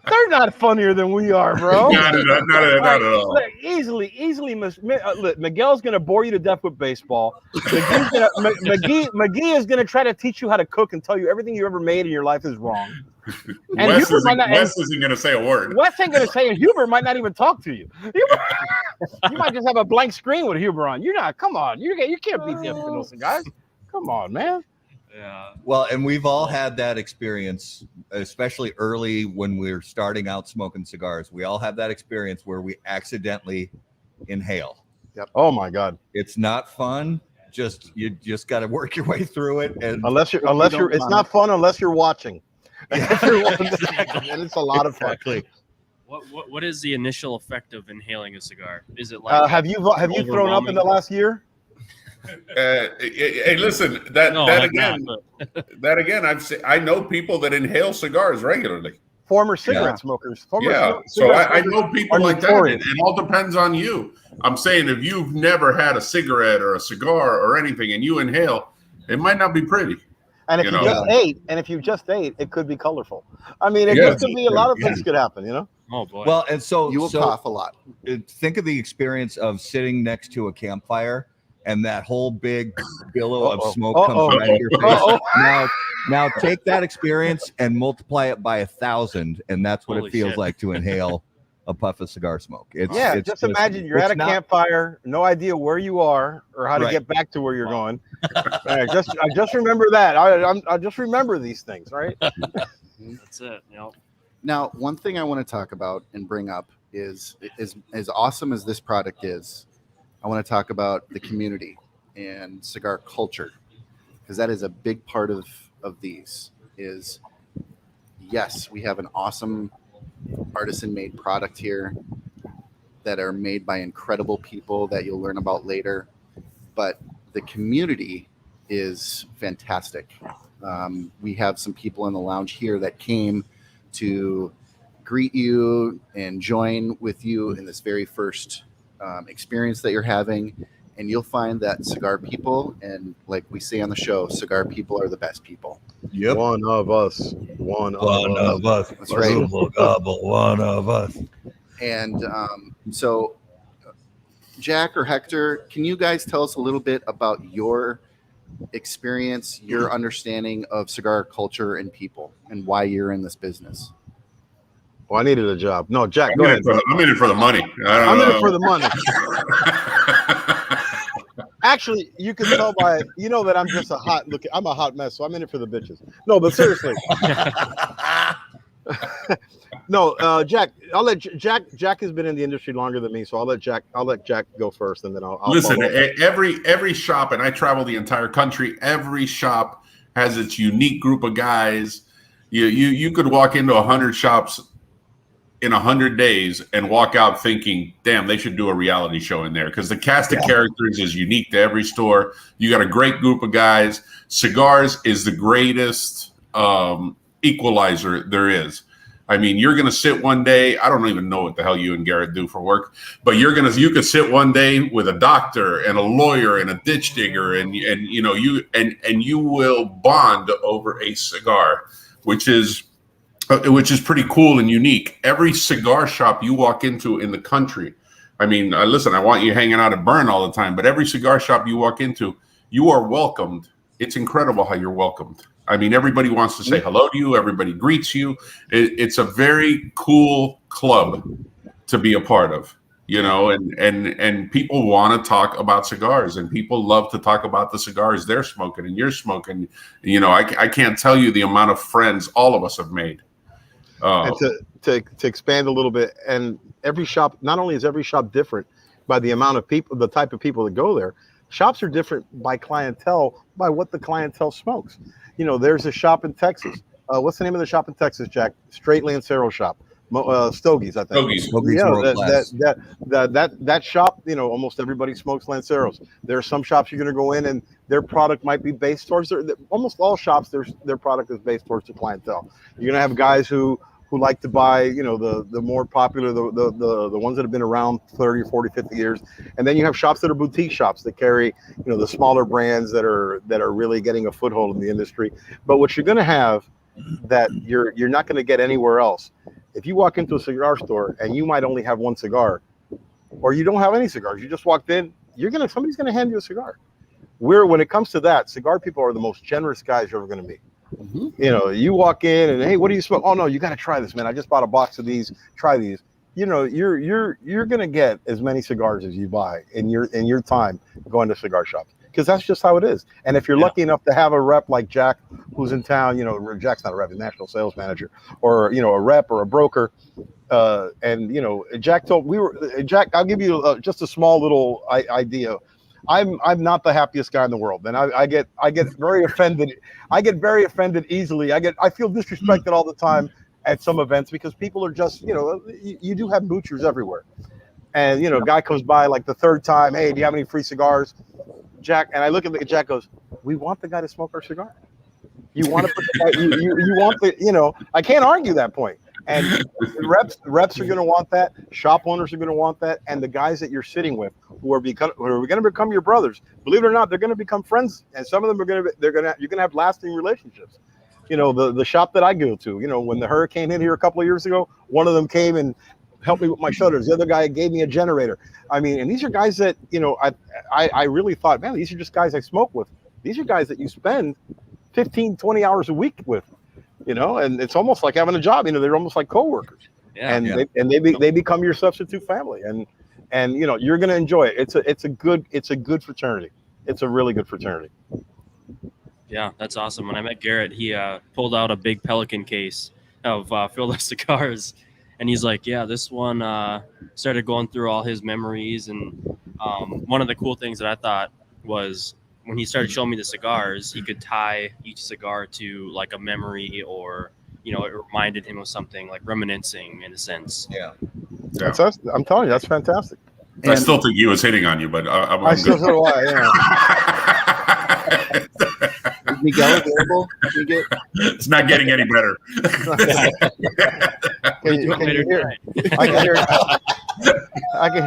Speaker 7: They're not funnier than we are, bro.
Speaker 6: Not at all.
Speaker 7: Look, easily. Look, Miguel's going to bore you to death with baseball. McGee is going to try to teach you how to cook and tell you everything you ever made in your life is wrong. And
Speaker 6: Wes isn't going to say a word.
Speaker 7: Wes ain't going to say, and Huber might not even talk to you. You might just have a blank screen with Huber on. You're not. Come on, you can't beat the Espinosa guys. Come on, man.
Speaker 3: Yeah.
Speaker 1: Well, and we've all had that experience, especially early when we're starting out smoking cigars. We all have that experience where we accidentally inhale.
Speaker 7: Yep. Oh my God.
Speaker 1: It's not fun. You just got to work your way through it. And
Speaker 7: unless you're, it's not fun unless you're watching. And it's a lot of fun.
Speaker 1: Exactly.
Speaker 3: What is the initial effect of inhaling a cigar? Is it like
Speaker 7: have you thrown up in the last year?
Speaker 6: Hey, listen, that again, I know people that inhale cigars regularly.
Speaker 7: former cigarette smokers. Former
Speaker 6: Yeah. So
Speaker 7: cigarette
Speaker 6: I
Speaker 7: smokers
Speaker 6: know people
Speaker 7: are
Speaker 6: like that.
Speaker 7: notorious.
Speaker 6: It all depends on you. I'm saying if you've never had a cigarette or a cigar or anything and you inhale, it might not be pretty.
Speaker 7: And if
Speaker 6: You
Speaker 7: you
Speaker 6: know?
Speaker 7: just ate, it could be colorful. I mean, it
Speaker 6: Yeah.
Speaker 7: just could be a lot of things could happen, you know?
Speaker 3: Oh boy.
Speaker 1: Well, and so
Speaker 2: You will cough a lot.
Speaker 1: think of the experience of sitting next to a campfire and that whole big billow of smoke comes right at your face. Now take that experience and multiply it by 1,000, and that's what
Speaker 3: Holy
Speaker 1: it feels
Speaker 3: shit.
Speaker 1: like to inhale a puff of cigar smoke. It's
Speaker 7: Just imagine you're at a campfire, no idea where you are or how to
Speaker 1: Right.
Speaker 7: get back to where you're going. I just remember that. I just remember these things, right?
Speaker 3: That's it. Yep.
Speaker 2: Now, one thing I want to talk about and bring up is as awesome as this product is, I want to talk about the community and cigar culture, because that is a big part of these. Is yes, we have an awesome artisan-made product here that are made by incredible people that you'll learn about later, but the community is fantastic. We have some people in the lounge here that came to greet you and join with you in this very first experience that you're having. And you'll find that cigar people, and like we say on the show, cigar people are the best people.
Speaker 1: Yep.
Speaker 7: One of us.
Speaker 9: One of us.
Speaker 2: That's right.
Speaker 9: One of us.
Speaker 2: And so, Jack or Hector, can you guys tell us a little bit about your experience, your understanding of cigar culture and people, and why you're in this business?
Speaker 7: Well, I needed a job. No, Jack,
Speaker 6: I'm
Speaker 7: go
Speaker 6: in
Speaker 7: ahead.
Speaker 6: I'm in it for the money.
Speaker 7: I'm in it for the money. Actually, you can tell by that I'm just I'm a hot mess, so I'm in it for the bitches. No, but seriously. No, Jack, I'll let Jack has been in the industry longer than me, so I'll let Jack go first, and then I'll
Speaker 6: Listen,
Speaker 7: follow up.
Speaker 6: every shop, and I travel the entire country, every shop has its unique group of guys. You could walk into 100 shops in 100 days and walk out thinking, damn, they should do a reality show in there, because the cast of characters is unique to every store. You got a great group of guys. Cigars is the greatest equalizer there is. I mean, you're going to sit one day, I don't even know what the hell you and Garrett do for work, but you could sit one day with a doctor and a lawyer and a ditch digger, and you will bond over a cigar, which is pretty cool and unique. Every cigar shop you walk into in the country, I mean, listen, I want you hanging out at Burn all the time, but every cigar shop you walk into, you are welcomed. It's incredible how you're welcomed. I mean, everybody wants to say hello to you. Everybody greets you. It's a very cool club to be a part of, and people want to talk about cigars, and people love to talk about the cigars they're smoking and you're smoking. I can't tell you the amount of friends all of us have made.
Speaker 7: And to expand a little bit, and every shop, not only is every shop different by the amount of people, the type of people that go there, shops are different by clientele, by what the clientele smokes. There's a shop in Texas. What's the name of the shop in Texas, Jack? Straight Lancero shop. Stogies, I think.
Speaker 6: Stogies.
Speaker 7: That shop, almost everybody smokes Lanceros. There are some shops you're going to go in and their product might be based towards almost all shops. Their product is based towards the clientele. You're going to have guys who like to buy, the more popular, the ones that have been around 30, 40, 50 years. And then you have shops that are boutique shops that carry, the smaller brands that are really getting a foothold in the industry. But what you're going to have that you're not going to get anywhere else. If you walk into a cigar store and you might only have one cigar, or you don't have any cigars, you just walked in, somebody's going to hand you a cigar. When it comes to that, cigar people are the most generous guys you're ever going to meet. Mm-hmm. You walk in and, hey, what do you smoke? Oh no, you got to try this, man. I just bought a box of these. Try these. You're going to get as many cigars as you buy in your time going to cigar shops, because that's just how it is. And if you're lucky enough to have a rep like Jack, who's in town, Jack's not a rep, he's a national sales manager, or a rep or a broker. Jack Jack, I'll give you just a small little idea. I'm not the happiest guy in the world, and I get very offended. I get very offended easily. I feel disrespected all the time at some events, because people are just, you do have moochers everywhere. And, guy comes by like the third time, hey, do you have any free cigars? Jack, and I look at Jack goes, we want the guy to smoke our cigar. You want to put the guy, you want the, I can't argue that point. And the reps are going to want that. Shop owners are going to want that, and the guys that you're sitting with, who are going to become your brothers. Believe it or not, they're going to become friends, and some of them you're going to have lasting relationships. You know, the shop that I go to. You know, when the hurricane hit here a couple of years ago, one of them came and helped me with my shutters. The other guy gave me a generator. I mean, and these are guys that, you know, I really thought, man, these are just guys I smoke with. These are guys that you spend 15, 20 hours a week with, you know, and it's almost like having a job. You know, they're almost like coworkers.
Speaker 3: Yeah.
Speaker 7: They become your substitute family, and you know, you're going to enjoy it. It's a good fraternity. It's a really good fraternity.
Speaker 3: Yeah, that's awesome. When I met Garrett, he pulled out a big Pelican case of filled with cigars, and he's like, "Yeah, this one." Started going through all his memories, and one of the cool things that I thought was when he started showing me the cigars, he could tie each cigar to like a memory, or you know, it reminded him of something, like reminiscing in a sense.
Speaker 1: Yeah.
Speaker 7: That's us. I'm telling you, that's fantastic.
Speaker 6: I still think he was hitting on you, but I'm
Speaker 7: still
Speaker 6: good.
Speaker 7: so do I. Yeah.
Speaker 2: Is Miguel available?
Speaker 6: It's not getting any better.
Speaker 7: Can you hear? I can hear. I can.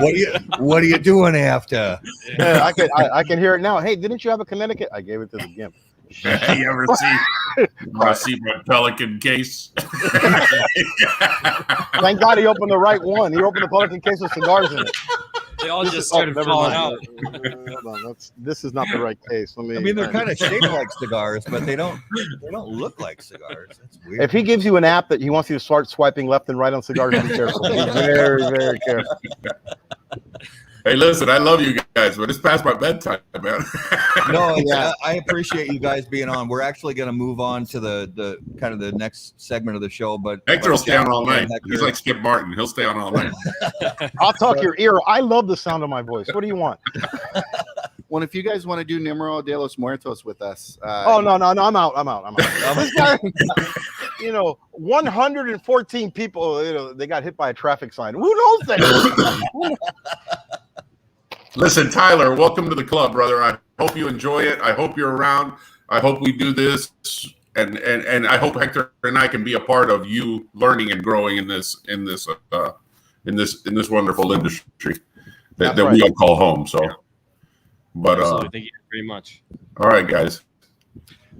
Speaker 9: What are you doing after?
Speaker 7: Yeah, I can hear it now. Hey, didn't you have a Connecticut? I gave it to the gimp.
Speaker 6: You ever see my Pelican case?
Speaker 7: Thank God he opened the right one. He opened the Pelican case with cigars in it.
Speaker 3: They all just started falling out.
Speaker 7: This is not the right case.
Speaker 1: I mean, they're kind of shaped like cigars, but they don't look like cigars. That's weird.
Speaker 7: If he gives you an app that he wants you to start swiping left and right on cigars, be careful. Be very, very careful.
Speaker 6: Hey, listen, I love you guys, but it's past my bedtime, man.
Speaker 1: No, yeah, I appreciate you guys being on. We're actually going to move on to the kind of the next segment of the show. But
Speaker 6: Hector will stay on all night.
Speaker 1: Hector.
Speaker 6: He's like Skip Martin. He'll stay on all night.
Speaker 7: I'll talk your ear. I love the sound of my voice. What do you want?
Speaker 2: Well, if you guys want to do Numero de los Muertos with us.
Speaker 7: No, I'm out. This guy, you know, 114 people, you know, they got hit by a traffic sign. Who knows that?
Speaker 6: Listen, Tyler, welcome to the club, brother. I hope you enjoy it. I hope you're around. I hope we do this, and I hope Hector and I can be a part of you learning and growing in this wonderful industry that we all call home. So, but
Speaker 3: Absolutely. Thank you very much.
Speaker 6: All right, guys.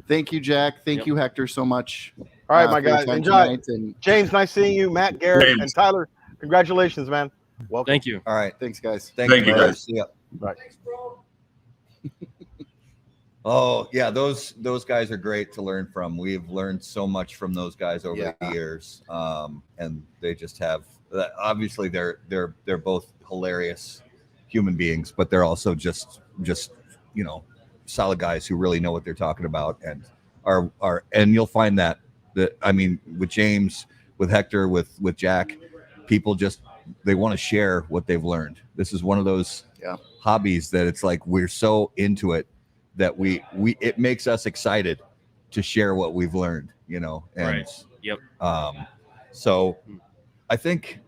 Speaker 2: Thank you, Jack. Thank you, Hector, so much.
Speaker 7: All right, my guys. Enjoy.
Speaker 2: And
Speaker 7: James, nice seeing you. Matt, Garrett,
Speaker 6: James.
Speaker 7: and Tyler. Congratulations, man. Welcome.
Speaker 3: Thank you.
Speaker 1: all right.
Speaker 2: thanks, guys.
Speaker 6: Thank you, guys.
Speaker 1: See ya.
Speaker 7: Right.
Speaker 1: Oh yeah, those guys are great to learn from. We've learned so much from those guys over the years, and they just have. Obviously, they're both hilarious human beings, but they're also just you know, solid guys who really know what they're talking about, and are and you'll find that I mean, with James, with Hector, with Jack, people just they want to share what they've learned. This is one of those hobbies that it's like we're so into it that we it makes us excited to share what we've learned, you know. And
Speaker 3: Right. Yep.
Speaker 1: So I think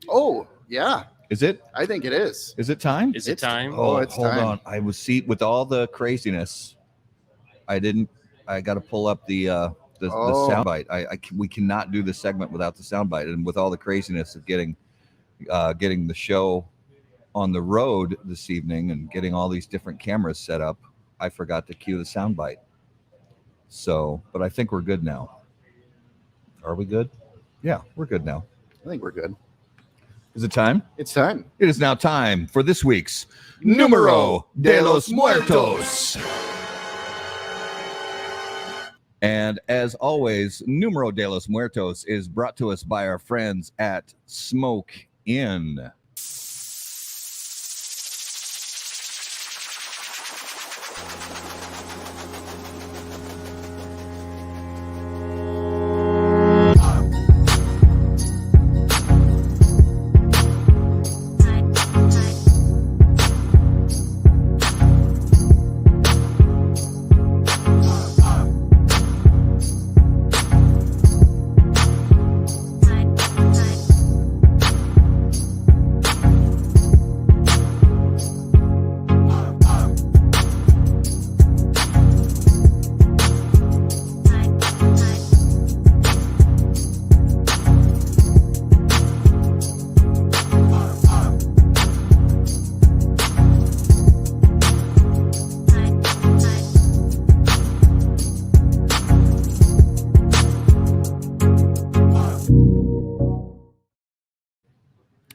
Speaker 2: Oh, yeah.
Speaker 1: is it
Speaker 2: I think it is.
Speaker 1: time?
Speaker 3: Is it time?
Speaker 2: Oh, it's
Speaker 1: hold
Speaker 2: time.
Speaker 1: on. I was with all the craziness. I got to pull up the soundbite. We cannot do the segment without the soundbite, and with all the craziness of getting the show on the road this evening and getting all these different cameras set up, I forgot to cue the soundbite. So, but I think we're good now. Are we good? Yeah, we're good now.
Speaker 2: I think we're good.
Speaker 1: Is it time?
Speaker 2: It's time.
Speaker 1: It is now time for this week's Numero de los Muertos. And as always, Numero de los Muertos is brought to us by our friends at Smoke Inn.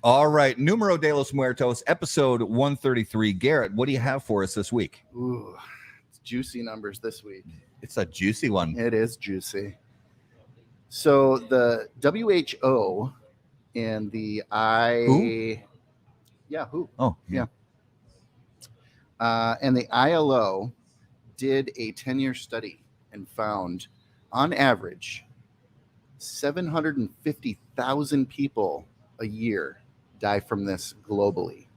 Speaker 1: All right, Numero de los Muertos, episode 133. Garrett, what do you have for us this week?
Speaker 2: Ooh, it's juicy numbers this week.
Speaker 1: It's a juicy one.
Speaker 2: It is juicy. So the WHO and the WHO.
Speaker 1: Oh,
Speaker 2: Yeah. And the ILO did a 10-year study and found, on average, 750,000 people a year die from this globally.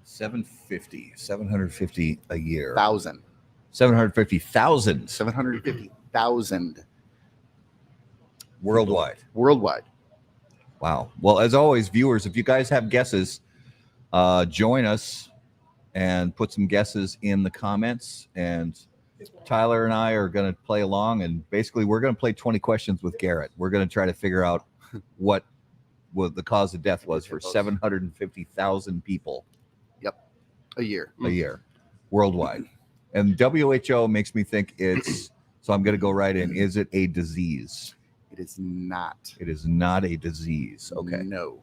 Speaker 1: 750 a year.
Speaker 2: 750,000
Speaker 1: worldwide. Wow. Well, as always, viewers, if you guys have guesses, join us and put some guesses in the comments. And Tyler and I are going to play along. And basically, we're going to play 20 questions with Garrett. We're going to try to figure out what the cause of death was for 750,000 people.
Speaker 2: Yep. A year.
Speaker 1: Worldwide. And WHO makes me think it's, so I'm going to go right in. Is it a disease?
Speaker 2: It is not.
Speaker 1: It is not a disease. Okay.
Speaker 2: No.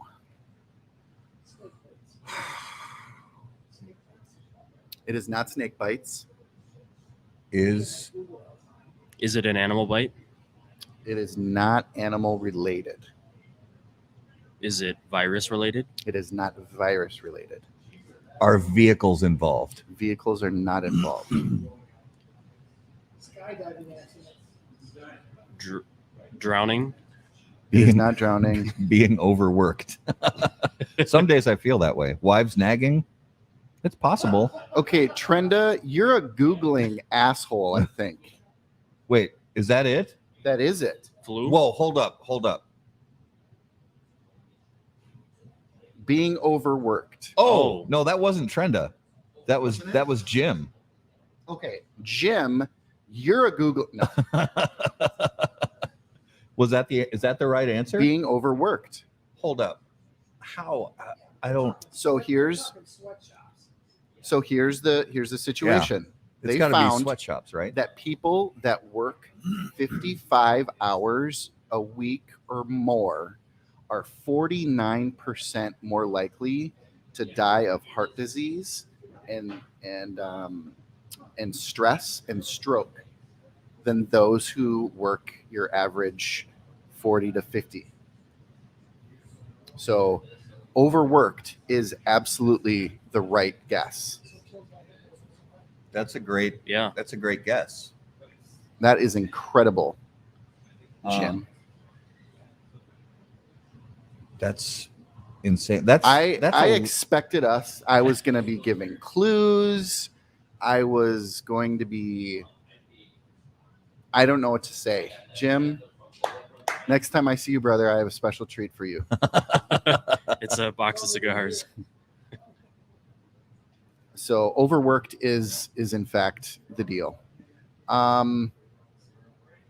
Speaker 2: It is not snake bites.
Speaker 1: Is
Speaker 3: it an animal bite?
Speaker 2: It is not animal related.
Speaker 3: Is it virus related?
Speaker 2: It is not virus related.
Speaker 1: Are vehicles involved?
Speaker 2: Vehicles are not involved.
Speaker 3: Drowning?
Speaker 2: It is not drowning.
Speaker 1: Being overworked. Some days I feel that way. Wives nagging? It's possible.
Speaker 2: Okay, Trenda, you're a Googling asshole, I think.
Speaker 1: Wait, is that it?
Speaker 2: That is it.
Speaker 3: Flu?
Speaker 1: Whoa, hold up.
Speaker 2: Being overworked.
Speaker 1: Oh, no, that wasn't Trenda. That was Jim.
Speaker 2: Okay, Jim, you're a Google. No,
Speaker 1: Is that the right answer?
Speaker 2: being overworked.
Speaker 1: Hold up. How? I don't.
Speaker 2: So here's the situation.
Speaker 1: It's
Speaker 2: They
Speaker 1: got to be
Speaker 2: found
Speaker 1: sweatshops, right?
Speaker 2: that people that work 55 hours a week or more are 49% more likely to die of heart disease and stress and stroke than those who work your average 40 to 50. So overworked is absolutely the right guess.
Speaker 1: That's a great guess.
Speaker 2: That is incredible, Jim.
Speaker 1: That's insane.
Speaker 2: I expected us. I was going to be giving clues. I was going to be. I don't know what to say, Jim. Next time I see you, brother, I have a special treat for you.
Speaker 3: It's a box of cigars.
Speaker 2: So overworked is in fact the deal.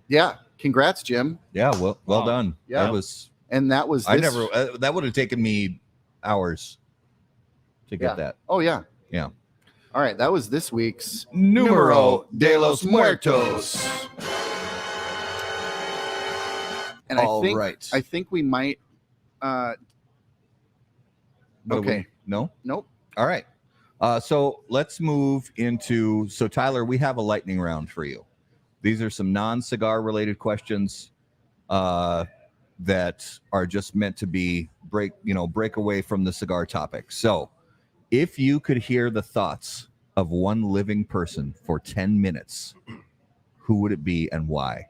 Speaker 2: Yeah. Congrats, Jim.
Speaker 1: Yeah. Well done.
Speaker 2: Yeah.
Speaker 1: That was.
Speaker 2: And that was.
Speaker 1: That would have taken me hours to get that.
Speaker 2: Oh yeah.
Speaker 1: Yeah.
Speaker 2: All right. That was this week's
Speaker 1: Numero de los Muertos.
Speaker 2: And I think we might. Okay.
Speaker 1: No.
Speaker 2: Nope.
Speaker 1: All right. So let's move into. So Tyler, we have a lightning round for you. These are some non-cigar related questions that are just meant to be break away from the cigar topic. So if you could hear the thoughts of one living person for 10 minutes, who would it be and why?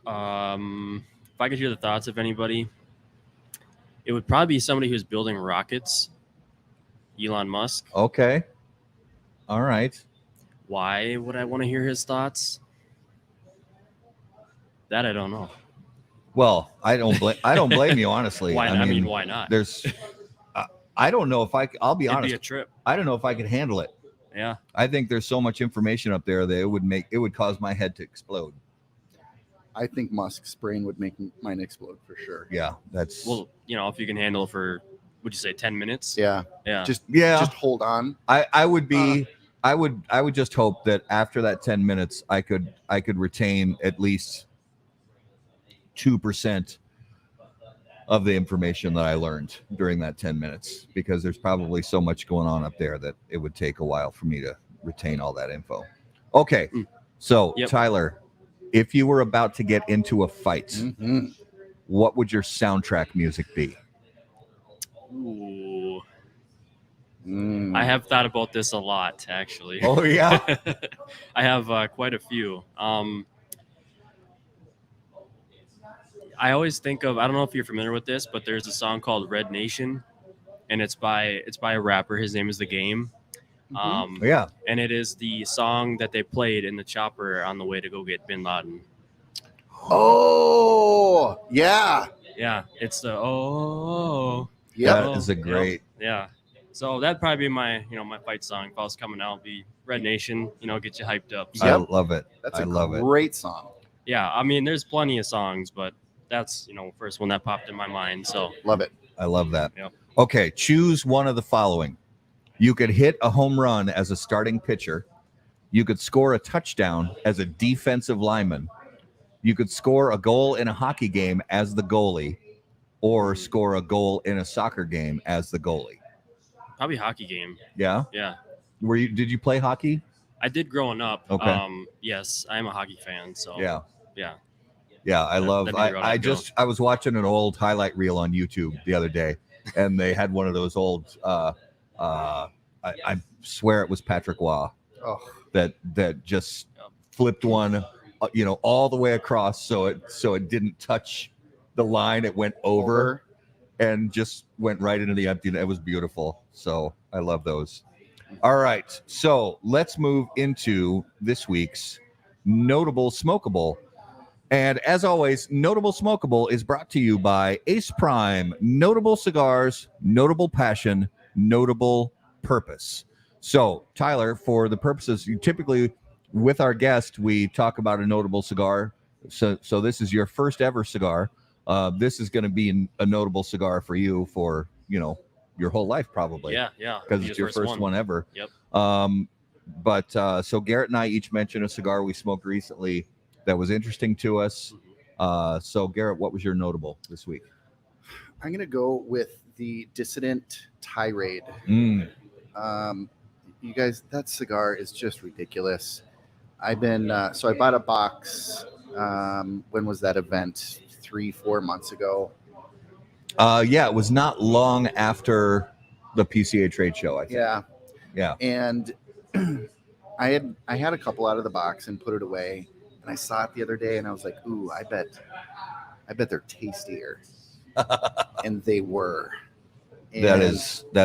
Speaker 3: If I could hear the thoughts of anybody, it would probably be somebody who's building rockets. Elon Musk.
Speaker 1: Okay. All right.
Speaker 3: Why would I want to hear his thoughts? That I don't know.
Speaker 1: Well, I don't blame you, honestly.
Speaker 3: Why? I mean, why not?
Speaker 1: There's, I don't know if I'll be honest.
Speaker 3: It'd be a trip.
Speaker 1: I don't know if I could handle it.
Speaker 3: Yeah.
Speaker 1: I think there's so much information up there that it would cause my head to explode.
Speaker 2: I think Musk's brain would make mine explode for sure.
Speaker 1: Yeah, that's.
Speaker 3: Well, if you can handle it for, would you say 10 minutes?
Speaker 2: Yeah.
Speaker 3: Yeah.
Speaker 2: Just hold on.
Speaker 1: I would be I would just hope that after that 10 minutes, I could retain at least 2% of the information that I learned during that 10 minutes, because there's probably so much going on up there that it would take a while for me to retain all that info. Okay. So
Speaker 3: Yep.
Speaker 1: Tyler, if you were about to get into a fight,
Speaker 2: Mhm.
Speaker 1: what would your soundtrack music be?
Speaker 3: Ooh.
Speaker 2: Mm.
Speaker 3: I have thought about this a lot, actually.
Speaker 1: Oh yeah.
Speaker 3: I have quite a few. I always think of, I don't know if you're familiar with this, but there's a song called Red Nation, and it's by a rapper. His name is The Game.
Speaker 1: Yeah.
Speaker 3: And it is the song that they played in the chopper on the way to go get Bin Laden.
Speaker 2: Oh, yeah.
Speaker 3: Yeah, it's the oh.
Speaker 2: Yep.
Speaker 1: That is a great.
Speaker 3: Yeah. So that'd probably be my my fight song if I was coming out. Be Red Nation. Get you hyped up. So,
Speaker 1: I
Speaker 2: Yep.
Speaker 1: love it.
Speaker 2: That's
Speaker 1: I
Speaker 2: a
Speaker 1: love it.
Speaker 2: great song.
Speaker 3: yeah, I mean, there's plenty of songs, but that's first one that popped in my mind. So
Speaker 2: Love it.
Speaker 1: I love that.
Speaker 3: Yep.
Speaker 1: Okay, choose one of the following. You could hit a home run as a starting pitcher. You could score a touchdown as a defensive lineman. You could score a goal in a hockey game as the goalie, or score a goal in a soccer game as the goalie.
Speaker 3: probably hockey game.
Speaker 1: Yeah?
Speaker 3: Yeah,
Speaker 1: Did you play hockey?
Speaker 3: I did growing up.
Speaker 1: Okay.
Speaker 3: Yes, I'm a hockey fan. So
Speaker 1: Yeah.
Speaker 3: yeah.
Speaker 1: Yeah, I love.
Speaker 3: that'd be the route I'd go.
Speaker 1: I was watching an old highlight reel on YouTube the other day, and they had one of those old. I swear it was Patrick Waugh
Speaker 2: Oh,
Speaker 1: that just flipped one, all the way across, so it didn't touch the line. It went over and just went right into the empty. It was beautiful. So I love those. All right, so let's move into this week's Notable Smokable. And as always, Notable Smokable is brought to you by Ace Prime. Notable cigars, notable passion, notable purpose. So, Tyler, for the purposes, you typically, with our guest, we talk about a notable cigar. So this is your first ever cigar. This is going to be a notable cigar for you for, your whole life, probably.
Speaker 3: Yeah.
Speaker 1: Because it's your first one ever.
Speaker 3: Yep.
Speaker 1: But so Garrett and I each mentioned a cigar we smoked recently that was interesting to us. So Garrett, what was your notable this week?
Speaker 2: I'm going to go with the Dissident Tirade. You guys, that cigar is just ridiculous. I've been, so I bought a box. When was that event? 3-4 months ago.
Speaker 1: Yeah, it was not long after the PCA trade show, I think.
Speaker 2: Yeah. And I had a couple out of the box and put it away. And I saw it the other day and I was like, ooh, I bet they're tastier. And they were. And
Speaker 1: that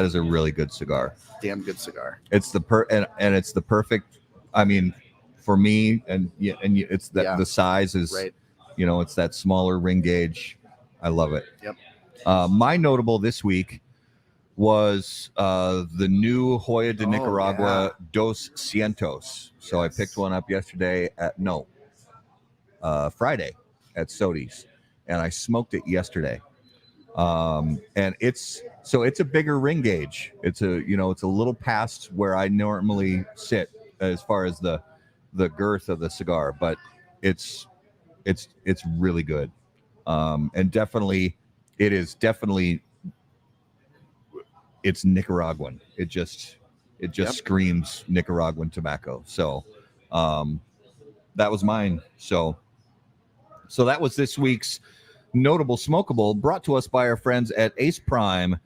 Speaker 1: is a really good cigar.
Speaker 2: Damn good cigar.
Speaker 1: It's the and it's the perfect, I mean, for me, and it's that the size is
Speaker 2: right.
Speaker 1: It's that smaller ring gauge. I love it.
Speaker 2: Yep.
Speaker 1: My notable this week was the new Hoya de Nicaragua Dos Cientos. So I picked one up yesterday Friday at Sodi's, and I smoked it yesterday. And it's a bigger ring gauge. It's a little past where I normally sit as far as the girth of the cigar, but it's really good. And definitely it's Nicaraguan. It just screams Nicaraguan tobacco. So that was mine. So that was this week's Notable Smokable, brought to us by our friends at Ace Prime,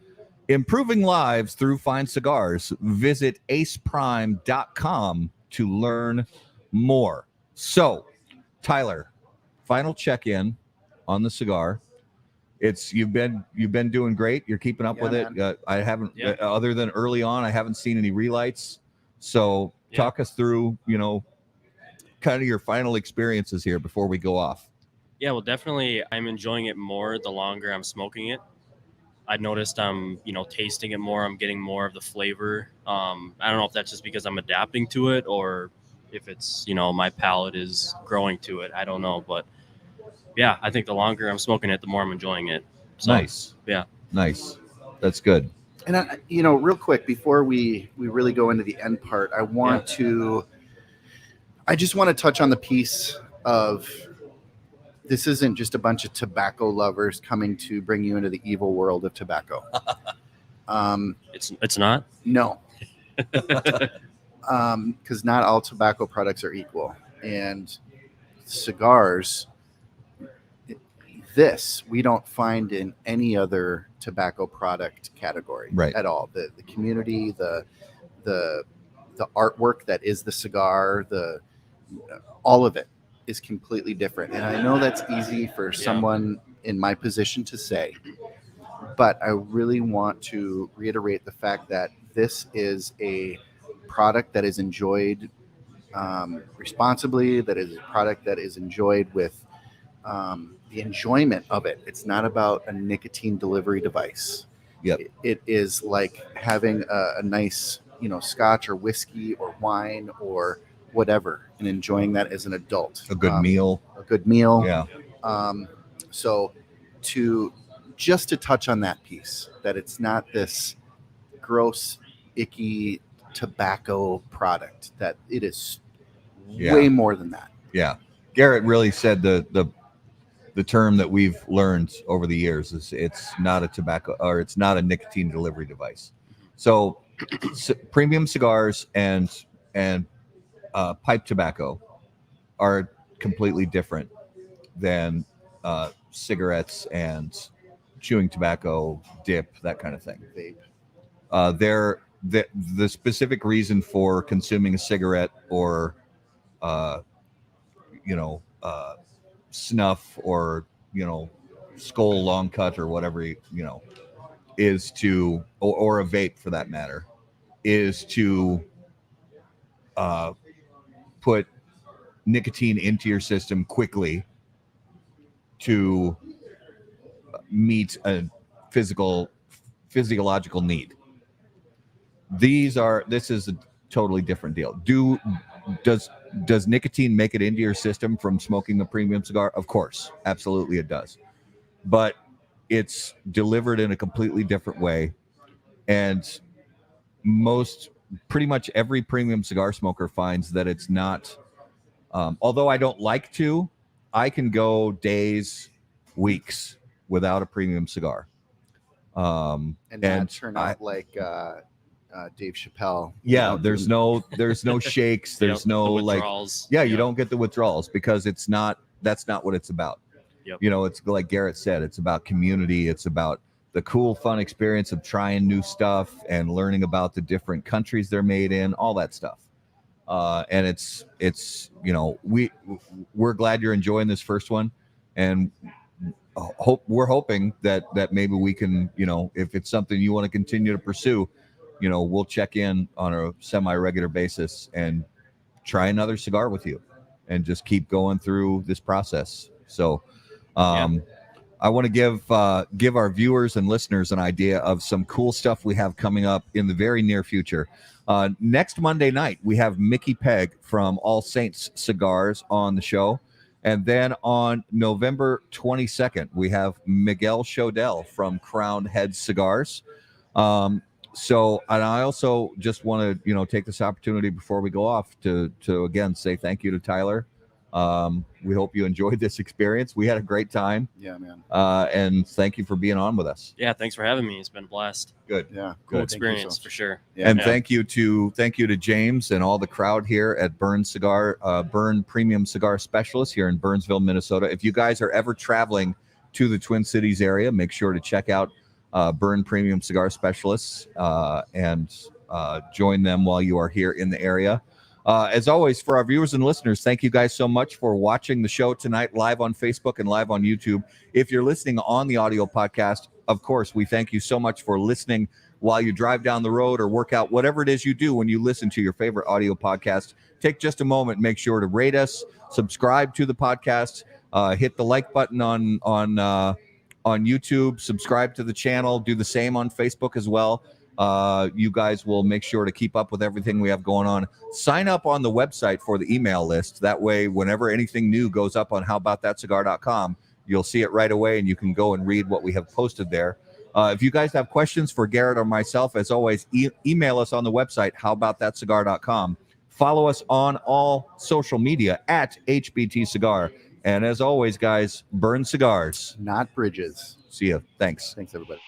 Speaker 1: improving lives through fine cigars. Visit aceprime.com to learn more. So, Tyler, final check-in on the cigar. You've been doing great. You're keeping up with it. I haven't, other than early on, I haven't seen any relights. So talk us through, kind of your final experiences here before we go off.
Speaker 3: Yeah, well, definitely I'm enjoying it more the longer I'm smoking it. I noticed I'm, tasting it more. I'm getting more of the flavor. I don't know if that's just because I'm adapting to it or if it's, my palate is growing to it. I don't know. But yeah, I think the longer I'm smoking it, the more I'm enjoying it. So,
Speaker 1: Nice.
Speaker 3: Yeah.
Speaker 1: Nice. That's good.
Speaker 2: And real quick before we really go into the end part, I just want to touch on the piece of this isn't just a bunch of tobacco lovers coming to bring you into the evil world of tobacco.
Speaker 3: It's not.
Speaker 2: No, because not all tobacco products are equal, and cigars. This we don't find in any other tobacco product category at all. The community, the artwork that is the cigar, all of it is completely different. And I know that's easy for someone in my position to say, but I really want to reiterate the fact that this is a product that is enjoyed responsibly, that is a product that is enjoyed with the enjoyment of it. It's not about a nicotine delivery device. It is like having a nice, scotch or whiskey or wine or whatever, and enjoying that as an adult.
Speaker 1: A good meal.
Speaker 2: Yeah. So to touch on that piece, that it's not this gross, icky tobacco product, that it is way more than that.
Speaker 1: Yeah. Garrett really said the term that we've learned over the years is it's not a tobacco, or it's not a nicotine delivery device. So premium cigars and pipe tobacco are completely different than cigarettes and chewing tobacco, dip, that kind of thing.
Speaker 2: Vape.
Speaker 1: The specific reason for consuming a cigarette or snuff or skull long cut or whatever is to, or a vape for that matter, is to put nicotine into your system quickly to meet a physiological need. This is a totally different deal. Does nicotine make it into your system from smoking a premium cigar? Of course, absolutely it does. But it's delivered in a completely different way. And pretty much every premium cigar smoker finds that it's not, although I don't like to, I can go days, weeks without a premium cigar.
Speaker 2: And turn out like Dave Chappelle.
Speaker 1: Yeah, there's no shakes. There's no
Speaker 3: withdrawals.
Speaker 1: You don't get the withdrawals because that's not what it's about.
Speaker 3: Yep.
Speaker 1: It's like Garrett said, it's about community. It's about the cool, fun experience of trying new stuff and learning about the different countries they're made in, all that stuff. And it's we're glad you're enjoying this first one, and we're hoping that maybe we can, if it's something you want to continue to pursue, we'll check in on a semi-regular basis and try another cigar with you and just keep going through this process. So I want to give our viewers and listeners an idea of some cool stuff we have coming up in the very near future. Next Monday night, we have Mickey Pegg from All Saints Cigars on the show. And then on November 22nd, we have Miguel Shodell from Crowned Head Cigars. And I also just want to, take this opportunity before we go off to again say thank you to Tyler. We hope you enjoyed this experience. We had a great time.
Speaker 2: Yeah, man.
Speaker 1: And thank you for being on with us.
Speaker 3: Yeah, thanks for having me. It's been a blast.
Speaker 1: Good.
Speaker 2: Yeah,
Speaker 3: cool
Speaker 2: good.
Speaker 3: experience for sure.
Speaker 2: Yeah,
Speaker 1: and thank you to James and all the crowd here at Burn Premium Cigar Specialists here in Burnsville, Minnesota. If you guys are ever traveling to the Twin Cities area, make sure to check out Burn Premium Cigar Specialists and join them while you are here in the area. As always, for our viewers and listeners, thank you guys so much for watching the show tonight live on Facebook and live on YouTube. If you're listening on the audio podcast, of course, we thank you so much for listening while you drive down the road or work out, whatever it is you do when you listen to your favorite audio podcast. Take just a moment, make sure to rate us, subscribe to the podcast, hit the like button on YouTube, subscribe to the channel, do the same on Facebook as well. You guys will make sure to keep up with everything we have going on. Sign up on the website for the email list. That way, whenever anything new goes up on howaboutthatcigar.com, you'll see it right away and you can go and read what we have posted there. If you guys have questions for Garrett or myself, as always, email us on the website, howaboutthatcigar.com. Follow us on all social media at HBT Cigar. And as always, guys, burn cigars,
Speaker 2: not bridges.
Speaker 1: See you. Thanks.
Speaker 2: Thanks, everybody.